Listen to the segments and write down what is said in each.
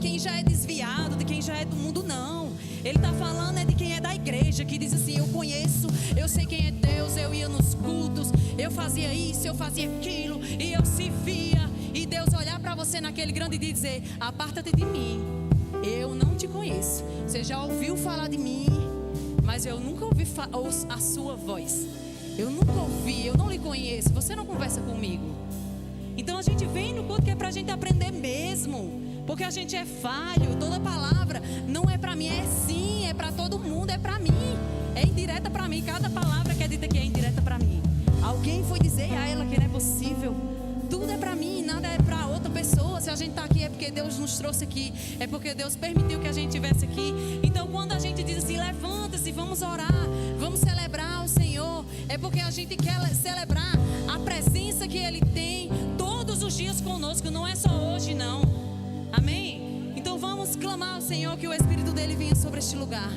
quem já é desviado, de quem já é do mundo, não. Ele está falando de quem é da igreja, que diz assim: eu conheço, eu sei quem é Deus, eu ia nos cultos, eu fazia isso, eu fazia aquilo, e eu se via. E Deus olhar para você naquele grande dia e dizer: aparta-te de mim, eu não te conheço. Você já ouviu falar de mim, mas eu nunca ouvi a sua voz. Eu nunca ouvi, eu não lhe conheço, você não conversa comigo. Então a gente vem no culto que é pra gente aprender mesmo, porque a gente é falho. Toda palavra não é pra mim, é sim, é pra todo mundo, é pra mim, é indireta pra mim. Cada palavra quer dizer que é indireta pra mim. Alguém foi dizer a ela que não é possível. Tudo é pra mim, nada é pra outra pessoa. Se a gente tá aqui é porque Deus nos trouxe aqui, é porque Deus permitiu que a gente estivesse aqui. Então quando a gente diz assim: levanta-se, vamos orar, vamos celebrar o Senhor, é porque a gente quer celebrar a presença que Ele tem todos os dias conosco, não é só hoje não. Amém? Então vamos clamar ao Senhor que o Espírito dEle venha sobre este lugar.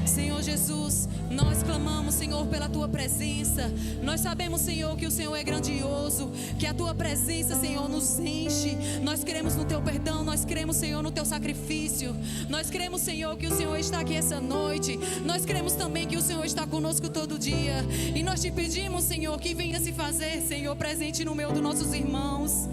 Senhor Jesus, nós clamamos, Senhor, pela Tua presença. Nós sabemos, Senhor, que o Senhor é grandioso, que a Tua presença, Senhor, nos enche. Nós cremos no Teu perdão, nós cremos, Senhor, no Teu sacrifício. Nós cremos, Senhor, que o Senhor está aqui essa noite. Nós cremos também que o Senhor está conosco todo dia. E nós Te pedimos, Senhor, que venha se fazer, Senhor, presente no meio dos nossos irmãos.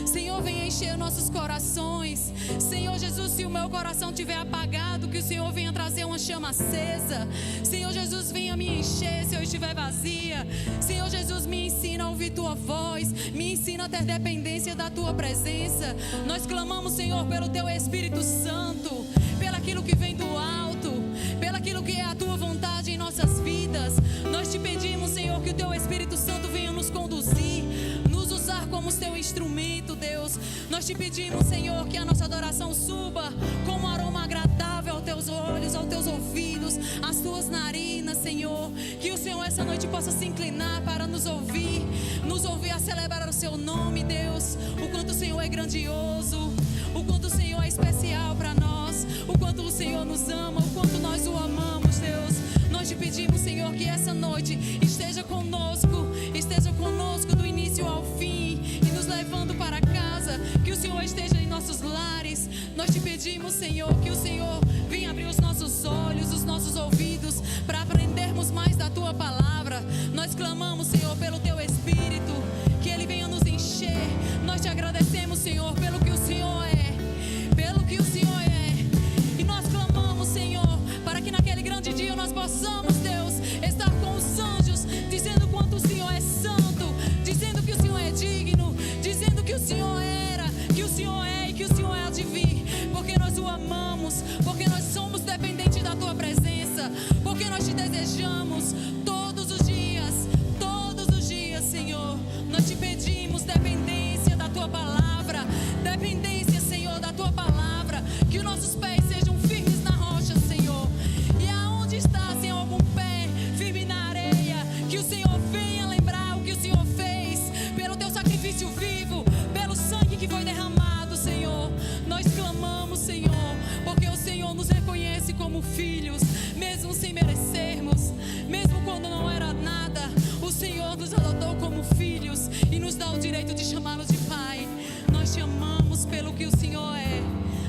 Senhor, venha encher nossos corações. Senhor Jesus, se o meu coração estiver apagado, que o Senhor venha trazer uma chama acesa. Senhor Jesus, venha me encher se eu estiver vazia. Senhor Jesus, me ensina a ouvir Tua voz, me ensina a ter dependência da Tua presença. Nós clamamos, Senhor, pelo Teu Espírito Santo, pelo aquilo que vem do alto, pelo aquilo que é a Tua vontade em nossas vidas. Nós Te pedimos, Senhor, que o Teu Espírito Santo venha nos conduzir, nos usar como Teu instrumento, Deus. Nós Te pedimos, Senhor, que a nossa adoração suba como um aroma agradável aos Teus olhos, aos Teus ouvidos, às Tuas narinas, Senhor. Que o Senhor essa noite possa se inclinar para nos ouvir a celebrar o Seu nome, Deus. O quanto o Senhor é grandioso, o quanto o Senhor é especial para nós, o quanto o Senhor nos ama, o quanto nós o amamos, Deus. Nós Te pedimos, Senhor, que essa noite esteja conosco do início ao fim e nos levando para casa. Que o Senhor esteja em nossos lares. Nós Te pedimos, Senhor, que o Senhor venha abrir os nossos olhos, os nossos ouvidos, para aprendermos mais da Tua palavra. Nós clamamos, Senhor, pelo Teu Espírito, que Ele venha nos encher. Nós Te agradecemos, Senhor, pelo que o Senhor é, pelo que o Senhor é. E nós clamamos, Senhor, para que naquele grande dia nós possamos, Deus, estar com os anjos, dizendo quanto o Senhor é santo, dizendo que o Senhor é digno, dizendo que o Senhor era, que o Senhor é e que o Senhor há de vir, porque nós o amamos, porque nós somos dependentes da Tua presença, porque nós Te desejamos todos os dias, Senhor. Nós Te pedimos dependência da Tua palavra, dependência, Senhor, da Tua palavra, que os nossos pés sejam firmes na rocha, Senhor. E aonde está, Senhor, algum pé firme na areia, que o Senhor venha lembrar o que o Senhor fez pelo Teu sacrifício vivo, pelo sangue que foi derramado, Senhor. Nós clamamos, Senhor, porque o Senhor nos reconhece como filhos, mesmo sem merecermos, mesmo quando não era nada. O Senhor nos adotou como filhos e nos dá o direito de chamá-los de Pai. Nós Te amamos pelo que o Senhor é.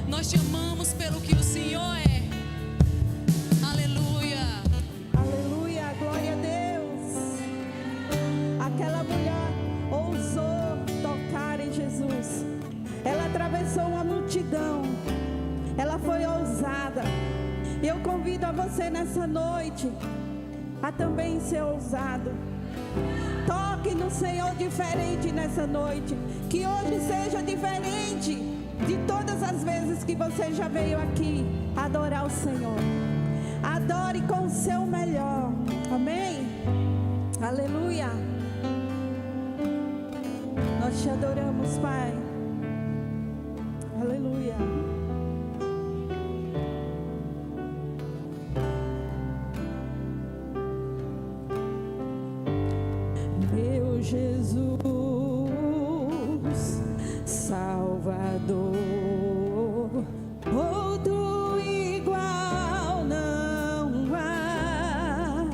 Nós Te amamos pelo que o Senhor é. Aleluia. Aleluia, glória a Deus. Aquela mulher ousou tocar em Jesus. Ela atravessou uma multidão. Ela foi ousada. Eu convido a você nessa noite a também ser ousado. Toque no Senhor diferente nessa noite. Que hoje seja diferente de todas as vezes que você já veio aqui adorar o Senhor. Adore com o seu melhor. Amém? Aleluia. Nós Te adoramos, Pai. Aleluia. Meu Jesus, Salvador, outro igual não há.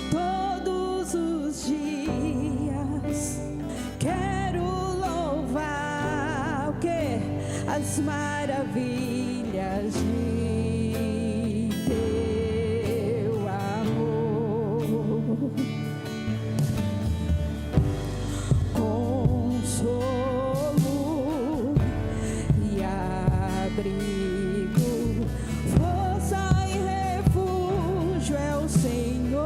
Todos os dias quero louvar o quê? As as maravilhas de teu amor. Consolo e abrigo, força e refúgio é o Senhor.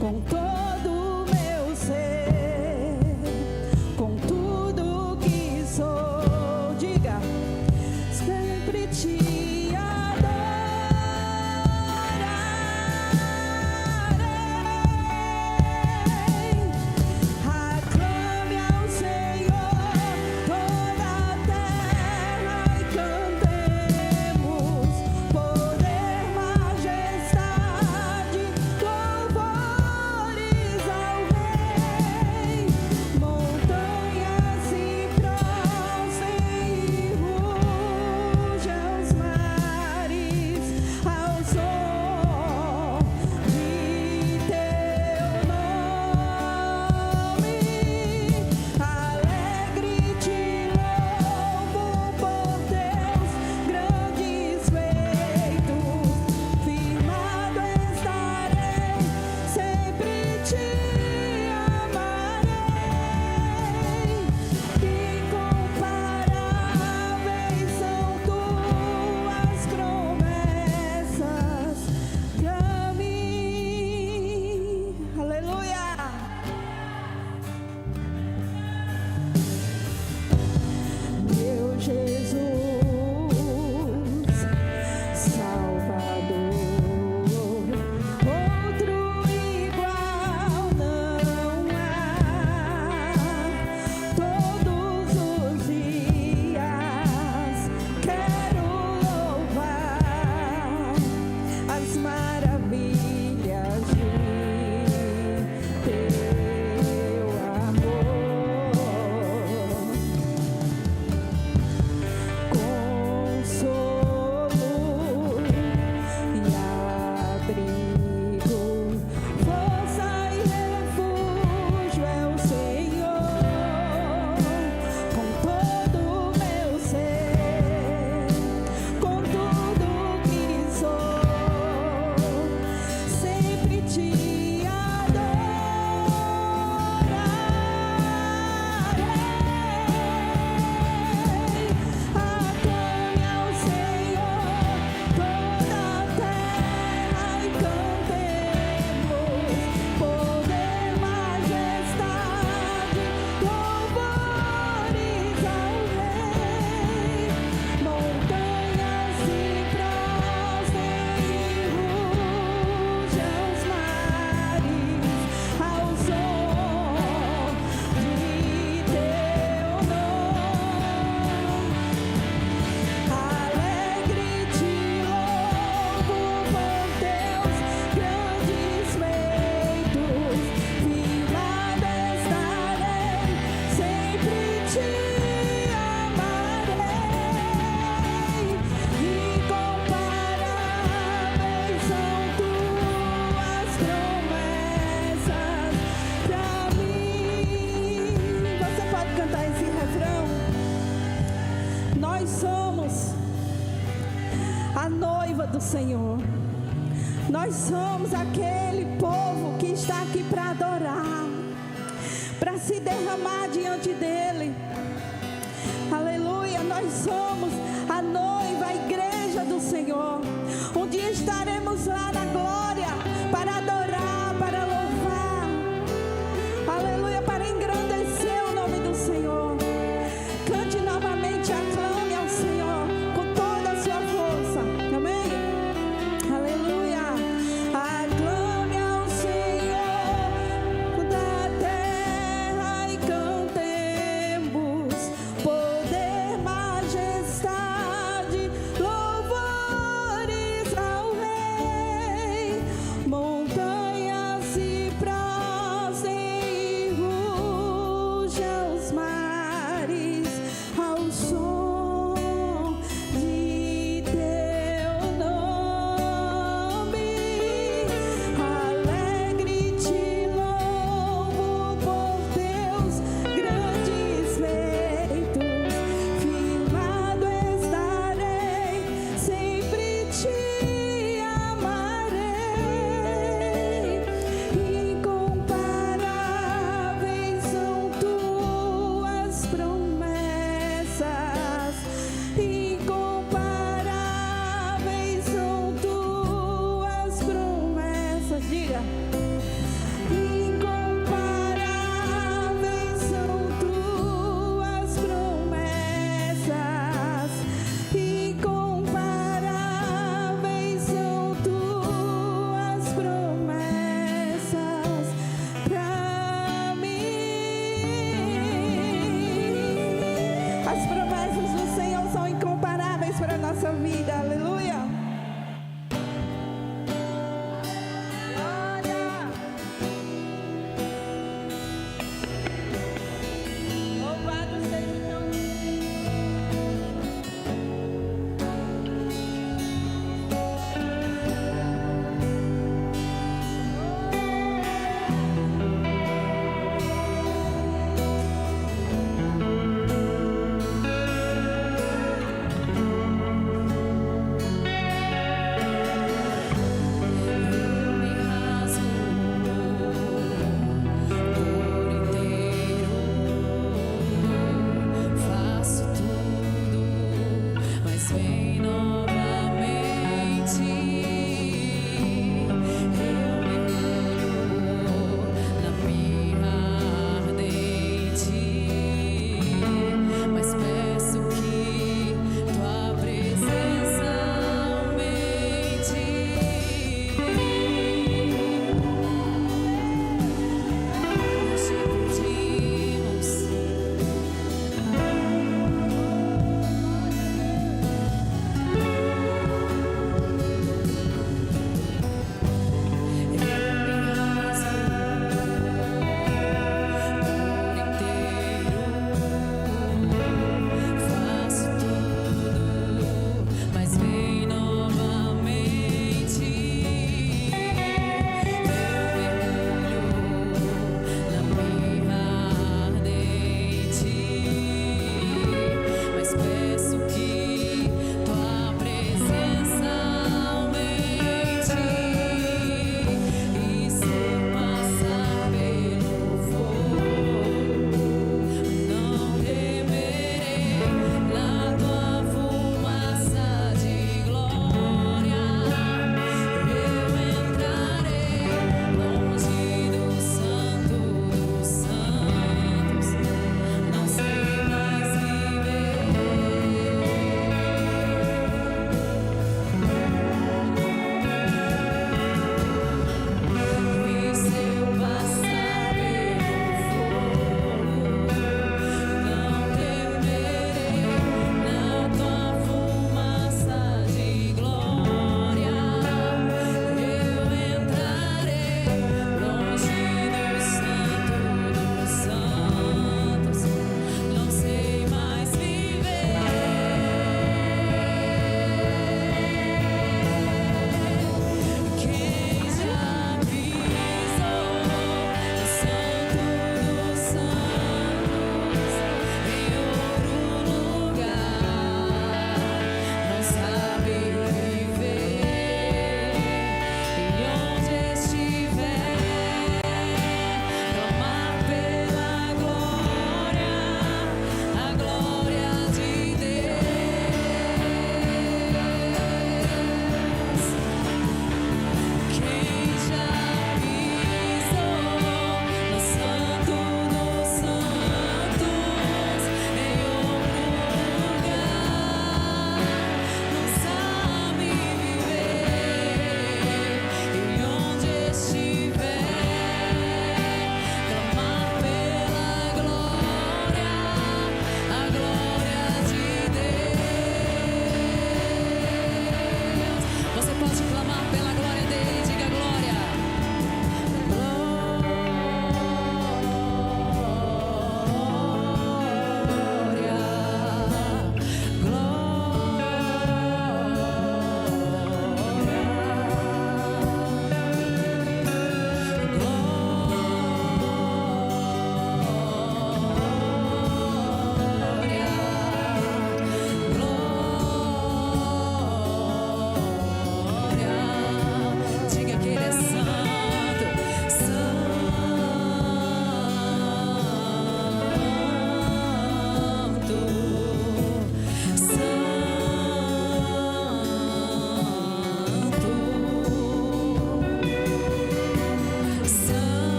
Com todo o meu ser, com tudo que sou, diga, sempre te adorarei. Aclame ao Senhor toda a terra e cantemos poder, majestade, louvores ao Rei. Montanhas se prostem e rujam os mares ao som de teu nome. Alegre te louvo por teus grandes feitos. Firmado estarei, sempre te amarei. Incomparáveis são tuas promessas pra mim. Aleluia. Meu Jesus, Salvador, outro igual não há. Todos os dias quero louvar as maravilhas de teu amor. Consolo e abrigo, força e refúgio é o Senhor. Com todo o meu ser, com tudo que sou, sempre te adorarei. Aclame ao Senhor toda a terra e cantemos poder, majestade, louvores ao Rei. Montanhas se prostem e rujam os mares ao som de teu nome. Alegre te louvo por teus grandes feitos. Firmado estarei, sempre te amarei. Incomparáveis são tuas promessas pra mim. Você pode cantar esse refrão? Nós somos a noiva do Senhor. Nós somos aquele povo que está aqui para adorar, para se derramar diante dele. Aleluia. Nós somos a noiva, a igreja do Senhor. Um dia estaremos lá na glória para adorar, para louvar. Aleluia. Para engrandecer o nome do Senhor. Cante novamente, aclame ao Senhor com toda a sua força. Amém? Aleluia. Aclame ao Senhor toda a terra e cantemos poder, majestade, louvores ao Rei.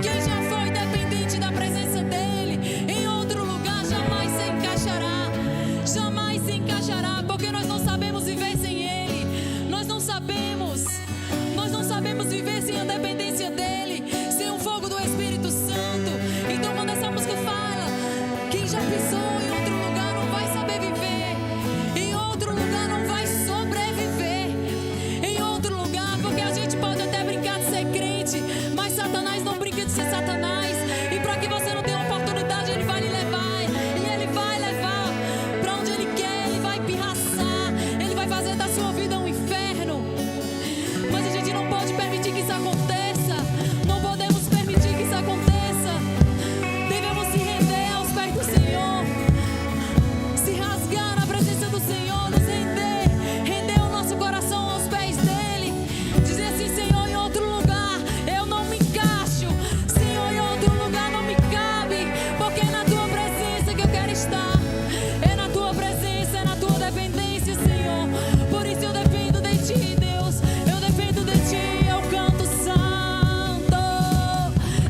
Quem de Satanás. E para que você não tenha oportunidade, Ele vai lhe levar. E Ele vai levar para onde Ele quer. Ele vai pirraçar. Ele vai fazer da sua vida um inferno. Mas a gente não pode permitir que isso aconteça. Não podemos permitir que isso aconteça. Devemos se render aos pés do Senhor. Se rasgar na presença do Senhor. Nos render. Render o nosso coração aos pés dEle. Dizer assim: Senhor, em outro lugar eu não me encaixo. Senhor, em outro lugar não me cabe. Porque é na Tua presença que eu quero estar. É na Tua presença, é na Tua dependência, Senhor. Por isso eu dependo de Ti, Deus. Eu dependo de Ti. Eu canto santo,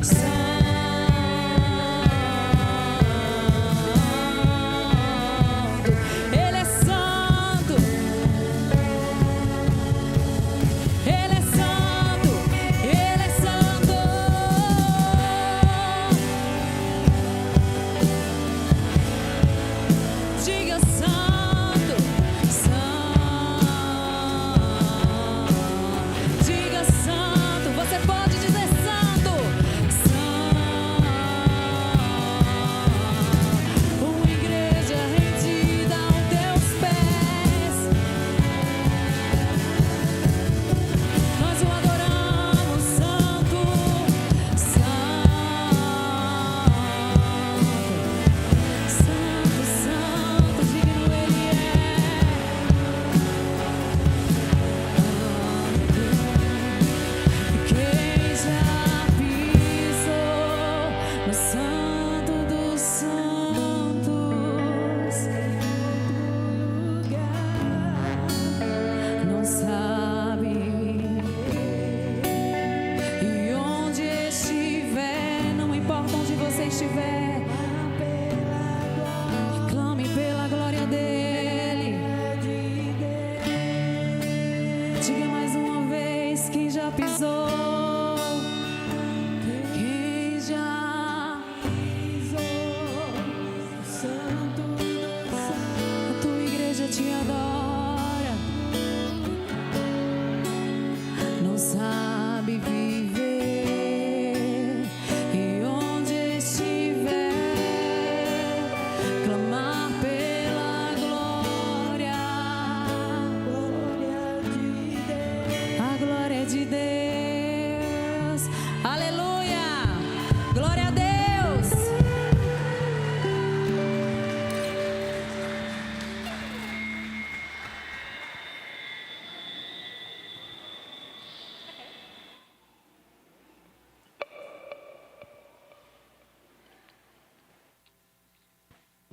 santo. Ele é santo. Ele é santo. Ele é santo. Diga santo, santo. Diga santo. Você pode dizer santo, santo. Uma igreja rendida aos Teus pés. Nós o adoramos, santo, santo. Santo, santo, digno Ele é. Quem já pisou no santo dos santos, não sabe. E onde estiver, não importa onde você estiver, clame pela glória dEle. Diga mais uma vez: quem já pisou, quem já pisou, santo dos santos. A tua igreja te adora. Não sabe viver. E onde estiver, clamar pela glória. A glória de Deus. Aleluia. Glória a Deus.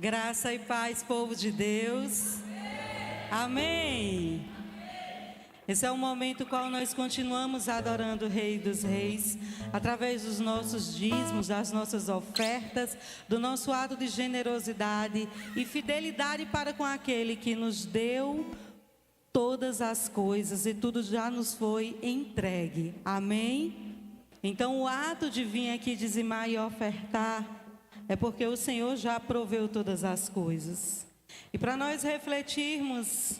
Graça e paz, povo de Deus. Amém. Esse é o momento qual nós continuamos adorando o Rei dos Reis, através dos nossos dízimos, das nossas ofertas, do nosso ato de generosidade e fidelidade para com aquele que nos deu todas as coisas e tudo já nos foi entregue. Amém? Então o ato de vir aqui dizimar e ofertar é porque o Senhor já proveu todas as coisas. E para nós refletirmos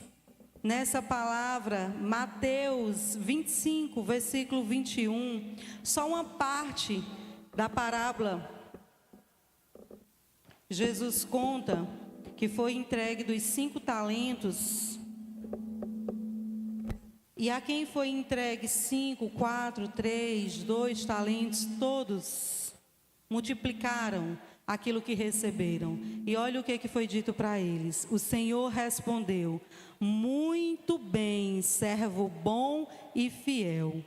nessa palavra, Mateus 25, versículo 21, só uma parte da parábola. Jesus conta que foi entregue dos 5 talentos. E a quem foi entregue 5, 4, 3, 2 talentos, todos multiplicaram aquilo que receberam. E olha o que foi dito para eles. O Senhor respondeu: muito bem, servo bom e fiel.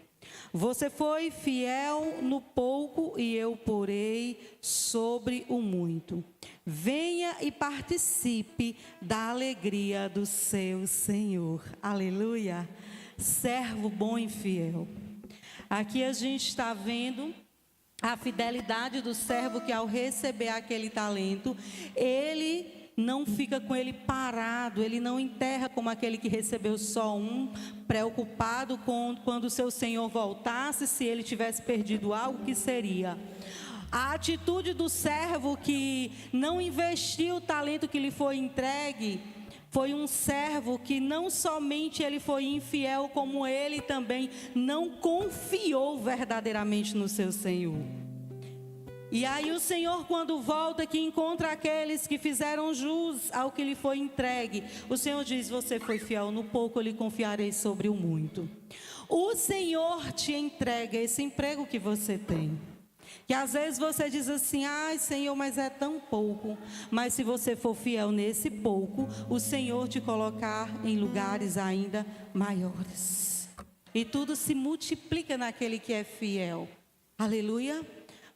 Você foi fiel no pouco e eu porei sobre o muito. Venha e participe da alegria do seu Senhor. Aleluia. Servo bom e fiel. Aqui a gente está vendo a fidelidade do servo que, ao receber aquele talento, ele não fica com ele parado, ele não enterra como aquele que recebeu só um, preocupado com quando o seu senhor voltasse, se ele tivesse perdido algo, que seria. A atitude do servo que não investiu o talento que lhe foi entregue, foi um servo que não somente ele foi infiel, como ele também não confiou verdadeiramente no seu Senhor. E aí o Senhor, quando volta, que encontra aqueles que fizeram jus ao que lhe foi entregue, o Senhor diz: você foi fiel no pouco, eu lhe confiarei sobre o muito. O Senhor te entrega esse emprego que você tem. Que às vezes você diz assim: ai Senhor, mas é tão pouco. Mas se você for fiel nesse pouco, o Senhor te colocar em lugares ainda maiores. E tudo se multiplica naquele que é fiel. Aleluia.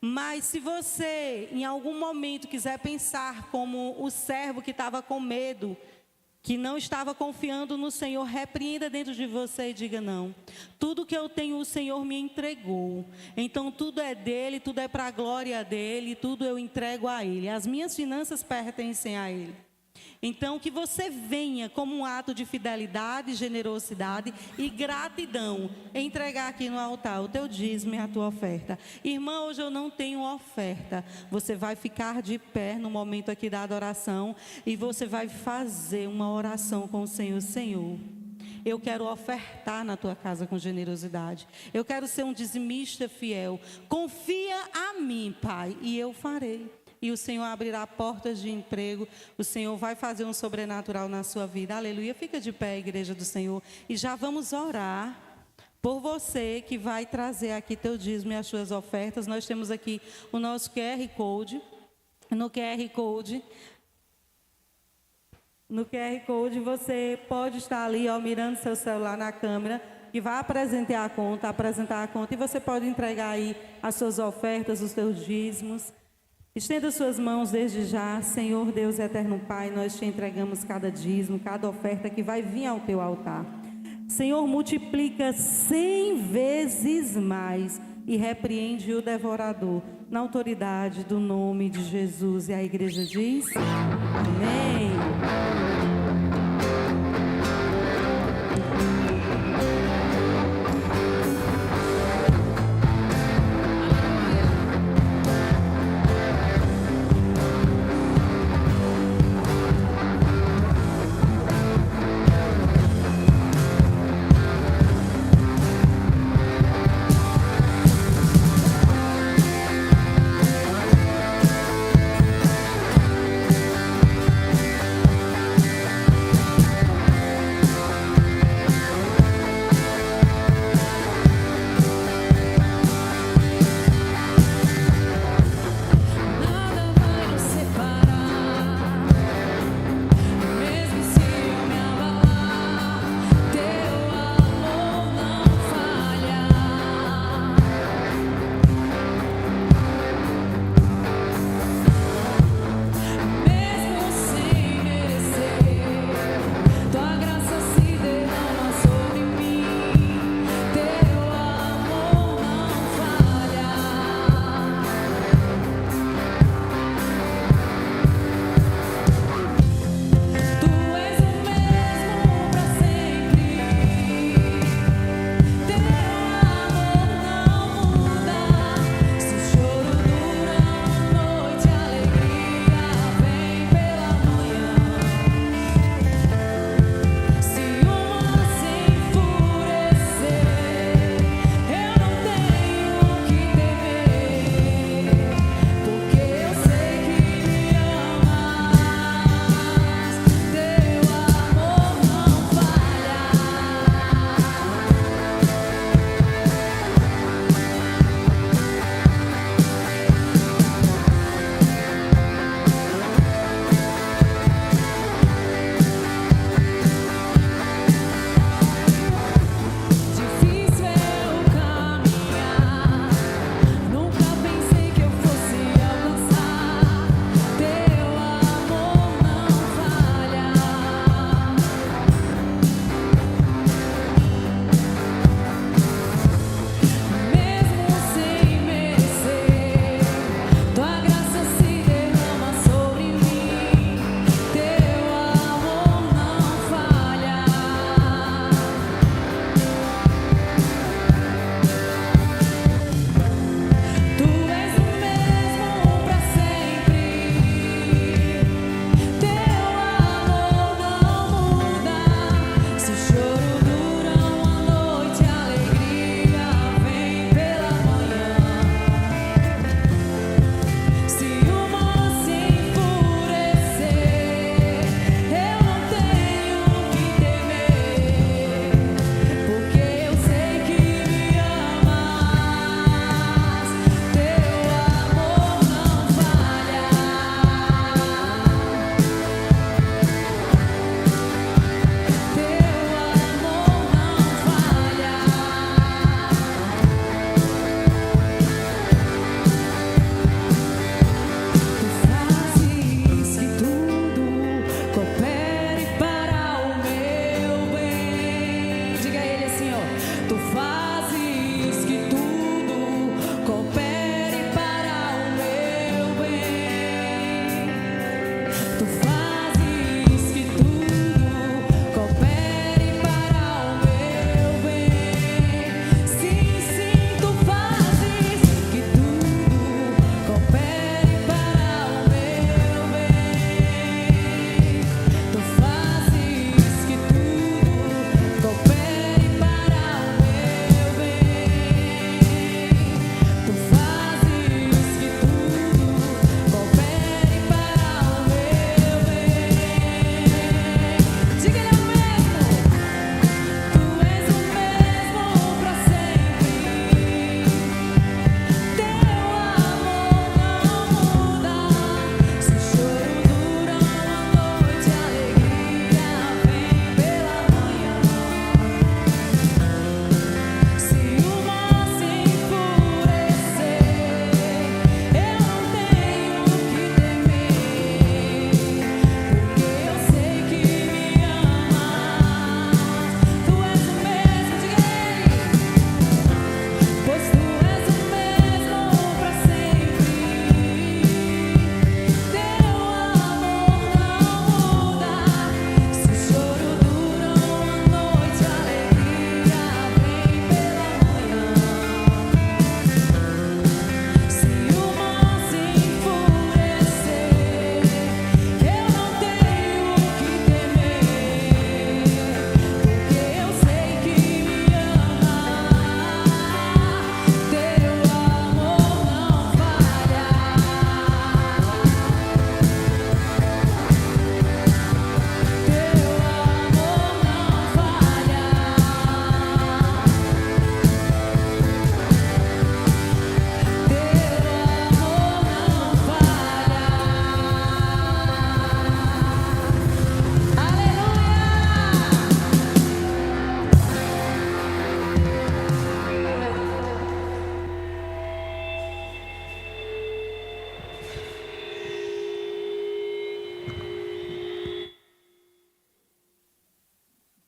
Mas se você em algum momento quiser pensar como o servo que estava com medo, que não estava confiando no Senhor, repreenda dentro de você e diga: não, tudo que eu tenho o Senhor me entregou, então tudo é dele, tudo é para a glória dele, tudo eu entrego a ele, as minhas finanças pertencem a ele. Então que você venha como um ato de fidelidade, generosidade e gratidão, entregar aqui no altar o teu dízimo e a tua oferta. Irmã, hoje eu não tenho oferta. Você vai ficar de pé no momento aqui da adoração e você vai fazer uma oração com o Senhor. Senhor, eu quero ofertar na tua casa com generosidade. Eu quero ser um dizimista fiel. Confia a mim, Pai, e eu farei. E o Senhor abrirá portas de emprego. O Senhor vai fazer um sobrenatural na sua vida. Aleluia. Fica de pé, igreja do Senhor. E já vamos orar por você que vai trazer aqui teu dízimo e as suas ofertas. Nós temos aqui o nosso QR Code. No QR Code você pode estar ali, ó, mirando seu celular na câmera, que vai apresentar a conta, e você pode entregar aí as suas ofertas, os teus dízimos. Estenda suas mãos desde já. Senhor Deus eterno Pai, nós te entregamos cada dízimo, cada oferta que vai vir ao teu altar. Senhor, multiplica 100 vezes mais e repreende o devorador, na autoridade do nome de Jesus. E a igreja diz: amém.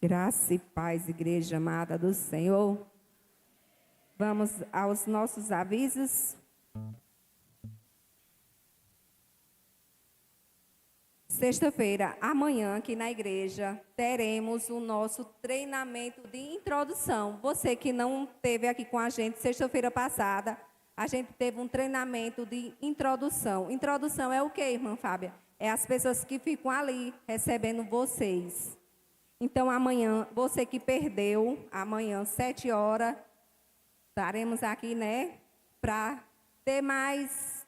Graça e paz, igreja amada do Senhor. Vamos aos nossos avisos. Sexta-feira, amanhã, aqui na igreja, teremos o nosso treinamento de introdução. Você que não esteve aqui com a gente sexta-feira passada, a gente teve um treinamento de introdução. Introdução é o quê, irmã Fábia? É as pessoas que ficam ali recebendo vocês. Então, amanhã, você que perdeu, amanhã, 7 horas, estaremos aqui, né, para ter mais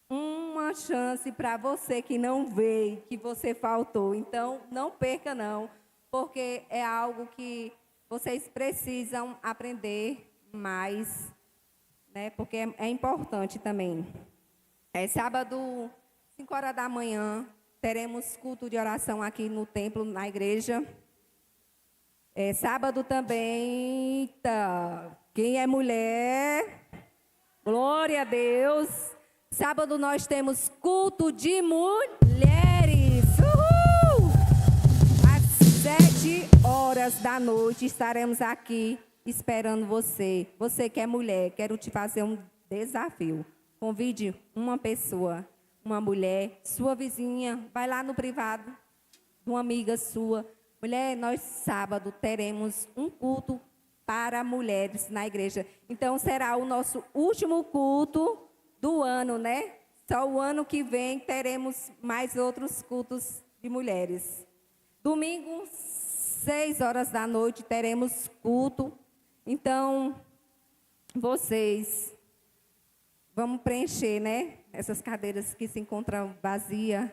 uma chance para você que não veio, que você faltou. Então, não perca não, porque é algo que vocês precisam aprender mais, né, porque é importante também. Sábado, 5 horas da manhã, teremos culto de oração aqui no templo, na igreja. Sábado também, quem é mulher, glória a Deus. Sábado nós temos culto de mulheres. Uhul! Às 7 horas da noite estaremos aqui esperando você. Você que é mulher, quero te fazer um desafio. Convide uma pessoa, uma mulher, sua vizinha, vai lá no privado, uma amiga sua. Mulher, nós sábado teremos um culto para mulheres na igreja. Então, será o nosso último culto do ano, né? Só o ano que vem teremos mais outros cultos de mulheres. Domingo, 6 horas da noite, teremos culto. Então, vocês, vamos preencher, né? Essas cadeiras que se encontram vazias.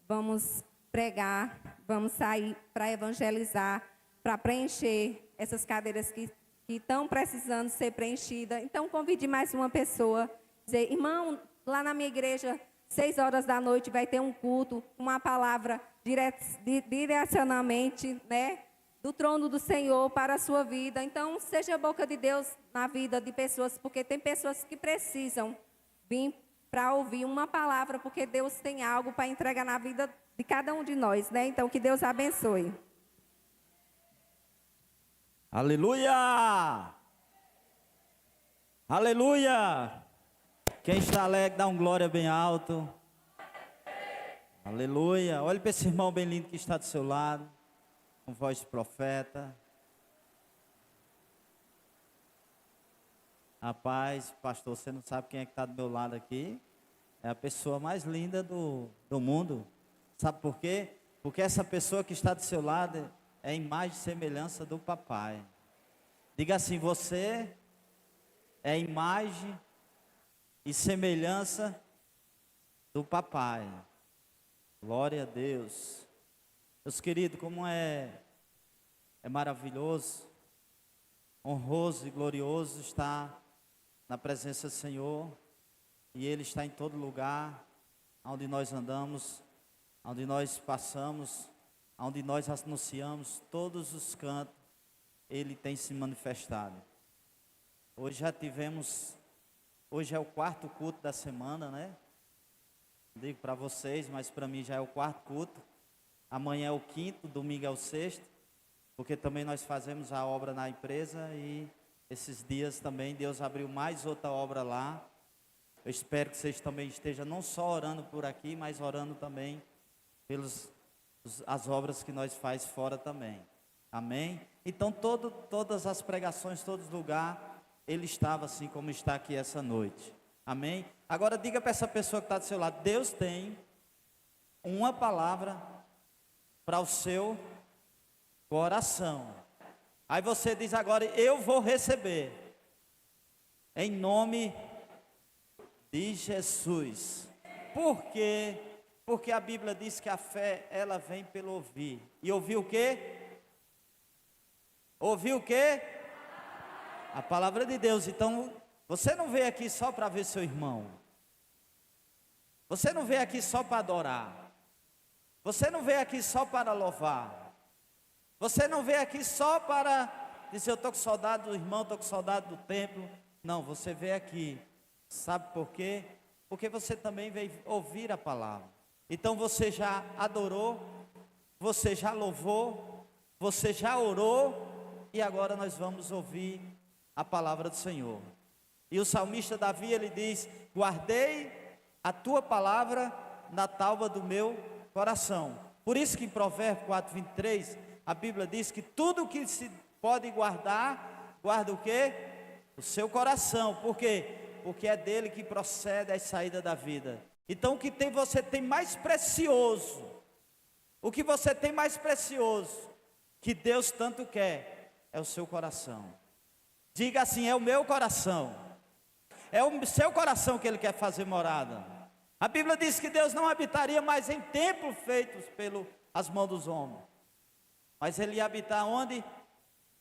Vamos pregar, vamos sair para evangelizar, para preencher essas cadeiras que estão precisando ser preenchidas. Então, convide mais uma pessoa, dizer, irmão, lá na minha igreja, 6 horas da noite vai ter um culto, uma palavra direcionamente, né, do trono do Senhor para a sua vida. Então, seja a boca de Deus na vida de pessoas, porque tem pessoas que precisam vir para ouvir uma palavra, porque Deus tem algo para entregar na vida de cada um de nós, né? Então, que Deus abençoe. Aleluia! Aleluia! Quem está alegre, dá um glória bem alto. Aleluia! Olhe para esse irmão bem lindo que está do seu lado, com voz de profeta. Rapaz, pastor, você não sabe quem é que está do meu lado aqui? É a pessoa mais linda do mundo. Sabe por quê? Porque essa pessoa que está do seu lado é a imagem e semelhança do papai. Diga assim, você é a imagem e semelhança do papai. Glória a Deus. Meus queridos, como é maravilhoso, honroso e glorioso estar na presença do Senhor. E Ele está em todo lugar, onde nós andamos, onde nós passamos, onde nós anunciamos, todos os cantos, Ele tem se manifestado. Hoje é o 4º culto da semana, né? Digo para vocês, mas para mim já é o 4º culto. Amanhã é o 5º, domingo é o 6º, porque também nós fazemos a obra na empresa e esses dias também Deus abriu mais outra obra lá. Eu espero que vocês também estejam não só orando por aqui, mas orando também as obras que nós faz fora também. Amém? Então todas as pregações, todos os lugares, Ele estava assim como está aqui essa noite. Amém? Agora diga para essa pessoa que está do seu lado, Deus tem uma palavra para o seu coração. Aí você diz agora, eu vou receber. Em nome de Jesus. Por quê? Porque a Bíblia diz que a fé, ela vem pelo ouvir. E ouvir o quê? Ouvir o quê? A palavra de Deus. Então, você não veio aqui só para ver seu irmão. Você não veio aqui só para adorar. Você não veio aqui só para louvar. Você não veio aqui só para dizer, eu estou com saudade do irmão, estou com saudade do templo. Não, você veio aqui. Sabe por quê? Porque você também veio ouvir a palavra. Então você já adorou, você já louvou, você já orou e agora nós vamos ouvir a palavra do Senhor. E o salmista Davi, ele diz: guardei a tua palavra na tábua do meu coração. Por isso que em Provérbios 4:23, a Bíblia diz que tudo que se pode guardar, guarda o quê? O seu coração. Por quê? Porque é dele que procede a saída da vida. Então o que você tem mais precioso, o que você tem mais precioso, que Deus tanto quer, é o seu coração. Diga assim: é o meu coração. É o seu coração que Ele quer fazer morada. A Bíblia diz que Deus não habitaria mais em templos feitos pelas mãos dos homens, mas Ele ia habitar onde?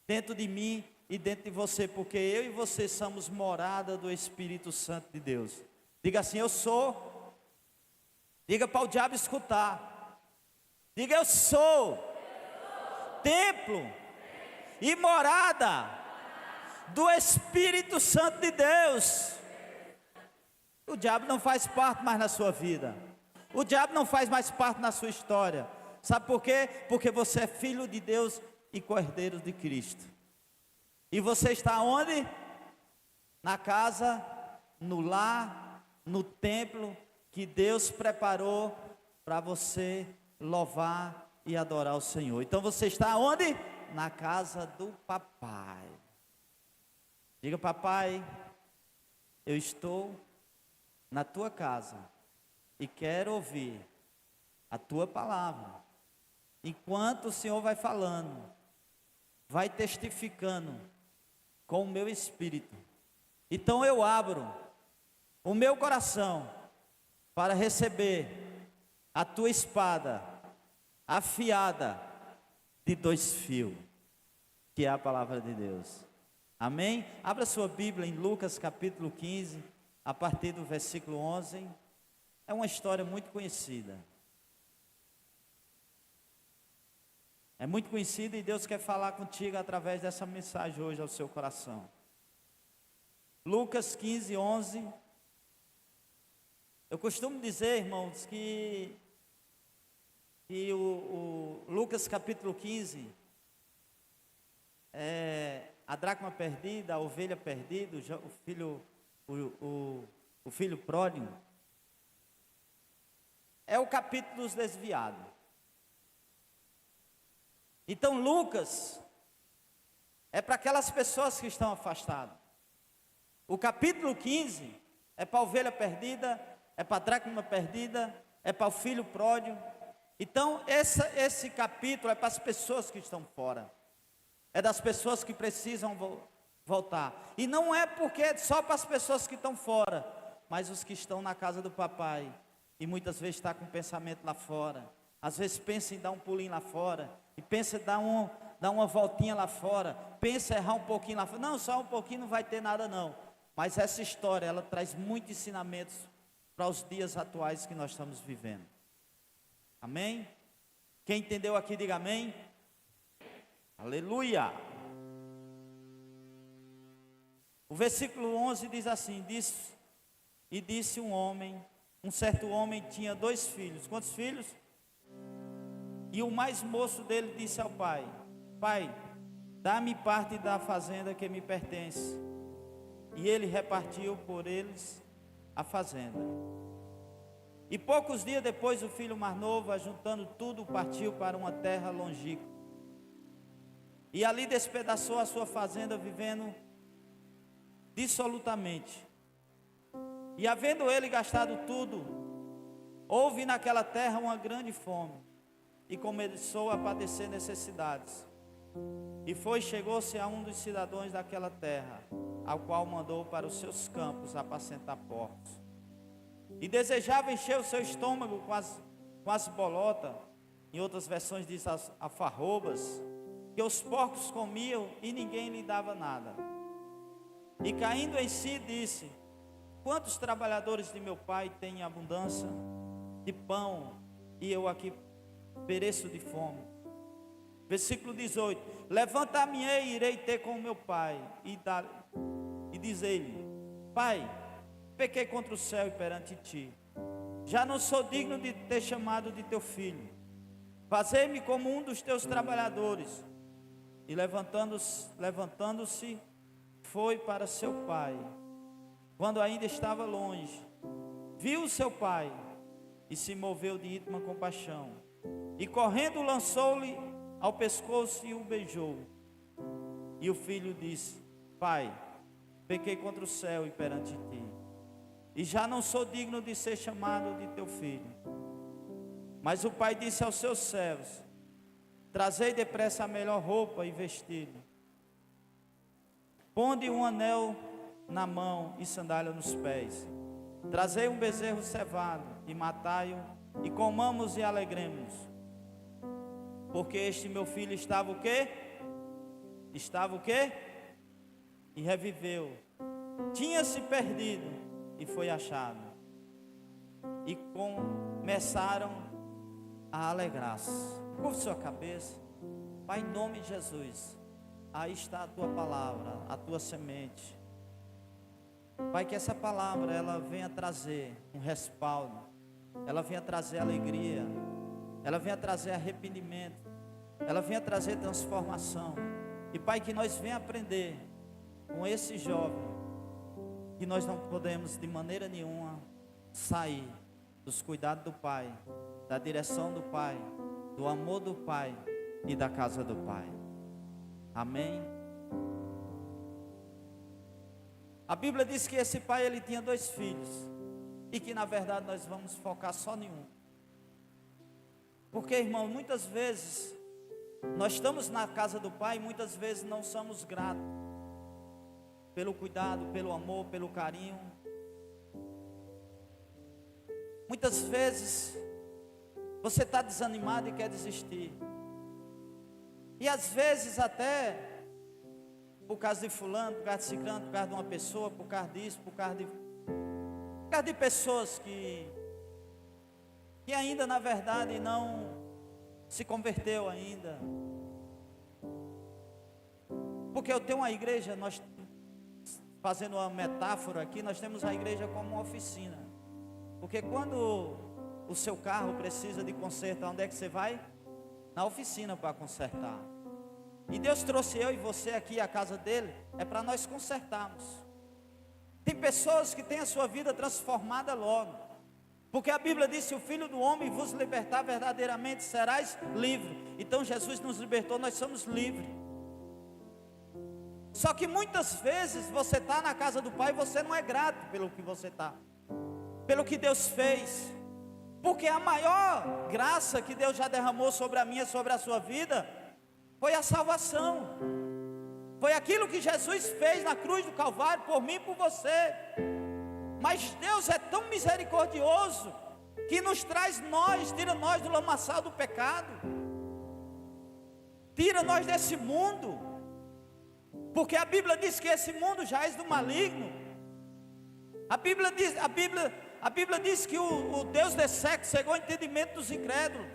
Dentro de mim e dentro de você, porque eu e você somos morada do Espírito Santo de Deus. Diga assim: eu sou. Diga para o diabo escutar. Diga: eu sou templo e morada do Espírito Santo de Deus. O diabo não faz parte mais na sua vida. O diabo não faz mais parte na sua história. Sabe por quê? Porque você é filho de Deus e cordeiro de Cristo. E você está onde? Na casa, no lar, no templo que Deus preparou para você louvar e adorar o Senhor. Então você está onde? Na casa do papai. Diga: papai, eu estou na tua casa e quero ouvir a tua palavra. Enquanto o Senhor vai falando, vai testificando com o meu espírito. Então eu abro o meu coração para receber a tua espada afiada de 2 fios, que é a palavra de Deus. Amém? Abra sua Bíblia em Lucas capítulo 15, a partir do versículo 11. É uma história muito conhecida. É muito conhecida e Deus quer falar contigo através dessa mensagem hoje ao seu coração. Lucas 15, 11. Eu costumo dizer, irmãos, que o Lucas capítulo 15 é a dracma perdida, a ovelha perdida, o filho pródigo. É o capítulo dos desviados. Então Lucas é para aquelas pessoas que estão afastadas. O capítulo 15 é para a ovelha perdida, é para a dracma perdida, é para o filho pródigo. Então esse capítulo é para as pessoas que estão fora. É das pessoas que precisam voltar. E não é porque é só para as pessoas que estão fora, mas os que estão na casa do papai. E muitas vezes está com o pensamento lá fora. Às vezes pensa em dar um pulinho lá fora. E pensa em dar uma voltinha lá fora. Pensa em errar um pouquinho lá fora. Não, só um pouquinho não vai ter nada não. Mas essa história, ela traz muitos ensinamentos para os dias atuais que nós estamos vivendo. Amém? Quem entendeu aqui, diga amém. Aleluia! O versículo 11 diz assim: disse um certo homem tinha 2 filhos. Quantos filhos? E o mais moço dele disse ao pai: pai, dá-me parte da fazenda que me pertence. E ele repartiu por eles a fazenda. E poucos dias depois, o filho mais novo, ajuntando tudo, partiu para uma terra longínqua. E ali despedaçou a sua fazenda, vivendo dissolutamente. E havendo ele gastado tudo, houve naquela terra uma grande fome, e começou a padecer necessidades. E chegou-se a um dos cidadãos daquela terra, ao qual mandou para os seus campos apacentar porcos. E desejava encher o seu estômago com as bolotas, em outras versões diz as alfarrobas, que os porcos comiam e ninguém lhe dava nada. E caindo em si disse: quantos trabalhadores de meu pai têm abundância de pão, e eu aqui pereço de fome. Versículo 18: levantar-me-ei e irei ter com meu pai, e diz-lhe: pai, pequei contra o céu e perante ti, já não sou digno de ter chamado de teu filho. Fazei-me como um dos teus trabalhadores. E levantando-se, foi para seu pai. Quando ainda estava longe, viu o seu pai e se moveu de íntima compaixão. E correndo lançou-lhe ao pescoço e o beijou. E o filho disse: Pai, pequei contra o céu e perante ti, e já não sou digno de ser chamado de teu filho. Mas o pai disse aos seus servos: Trazei depressa a melhor roupa e vesti-lo. Ponde um anel na mão e sandália nos pés. Trazei um bezerro cevado e matai-o, e comamos e alegremos. Porque este meu filho estava o quê? Estava o quê? E reviveu. Tinha-se perdido e foi achado. E começaram a alegrar-se. Curva sua cabeça. Pai, em nome de Jesus, aí está a tua palavra, a tua semente. Pai, que essa palavra ela venha trazer um respaldo, ela venha trazer alegria, ela venha trazer arrependimento, ela venha trazer transformação. E Pai, que nós venha aprender com esse jovem que nós não podemos de maneira nenhuma sair dos cuidados do Pai, da direção do Pai, do amor do Pai e da casa do Pai. Amém? A Bíblia diz que esse pai ele tinha 2 filhos, e que na verdade nós vamos focar só em um. Porque, irmão, muitas vezes nós estamos na casa do Pai e muitas vezes não somos gratos pelo cuidado, pelo amor, pelo carinho. Muitas vezes você está desanimado e quer desistir. E às vezes até por causa de fulano, por causa de ciclano, por causa de uma pessoa, por causa disso, por causa de pessoas que ainda na verdade não se converteu ainda. Porque eu tenho uma igreja, nós fazendo uma metáfora aqui, nós temos a igreja como uma oficina. Porque quando o seu carro precisa de conserto, onde é que você vai? Na oficina para consertar. E Deus trouxe eu e você aqui à casa dele, é para nós consertarmos. Tem pessoas que têm a sua vida transformada logo, porque a Bíblia diz: se o Filho do Homem vos libertar, verdadeiramente serás livre. Então Jesus nos libertou, nós somos livres. Só que muitas vezes você está na casa do Pai e você não é grato pelo que você está, pelo que Deus fez. Porque a maior graça que Deus já derramou sobre a minha e sobre a sua vida foi a salvação. Foi aquilo que Jesus fez na cruz do Calvário por mim e por você. Mas Deus é tão misericordioso que nos traz nós, tira nós do lamaçal do pecado, tira nós desse mundo. Porque a Bíblia diz que esse mundo já é do maligno. A Bíblia diz que o Deus desse século cegou o entendimento dos incrédulos.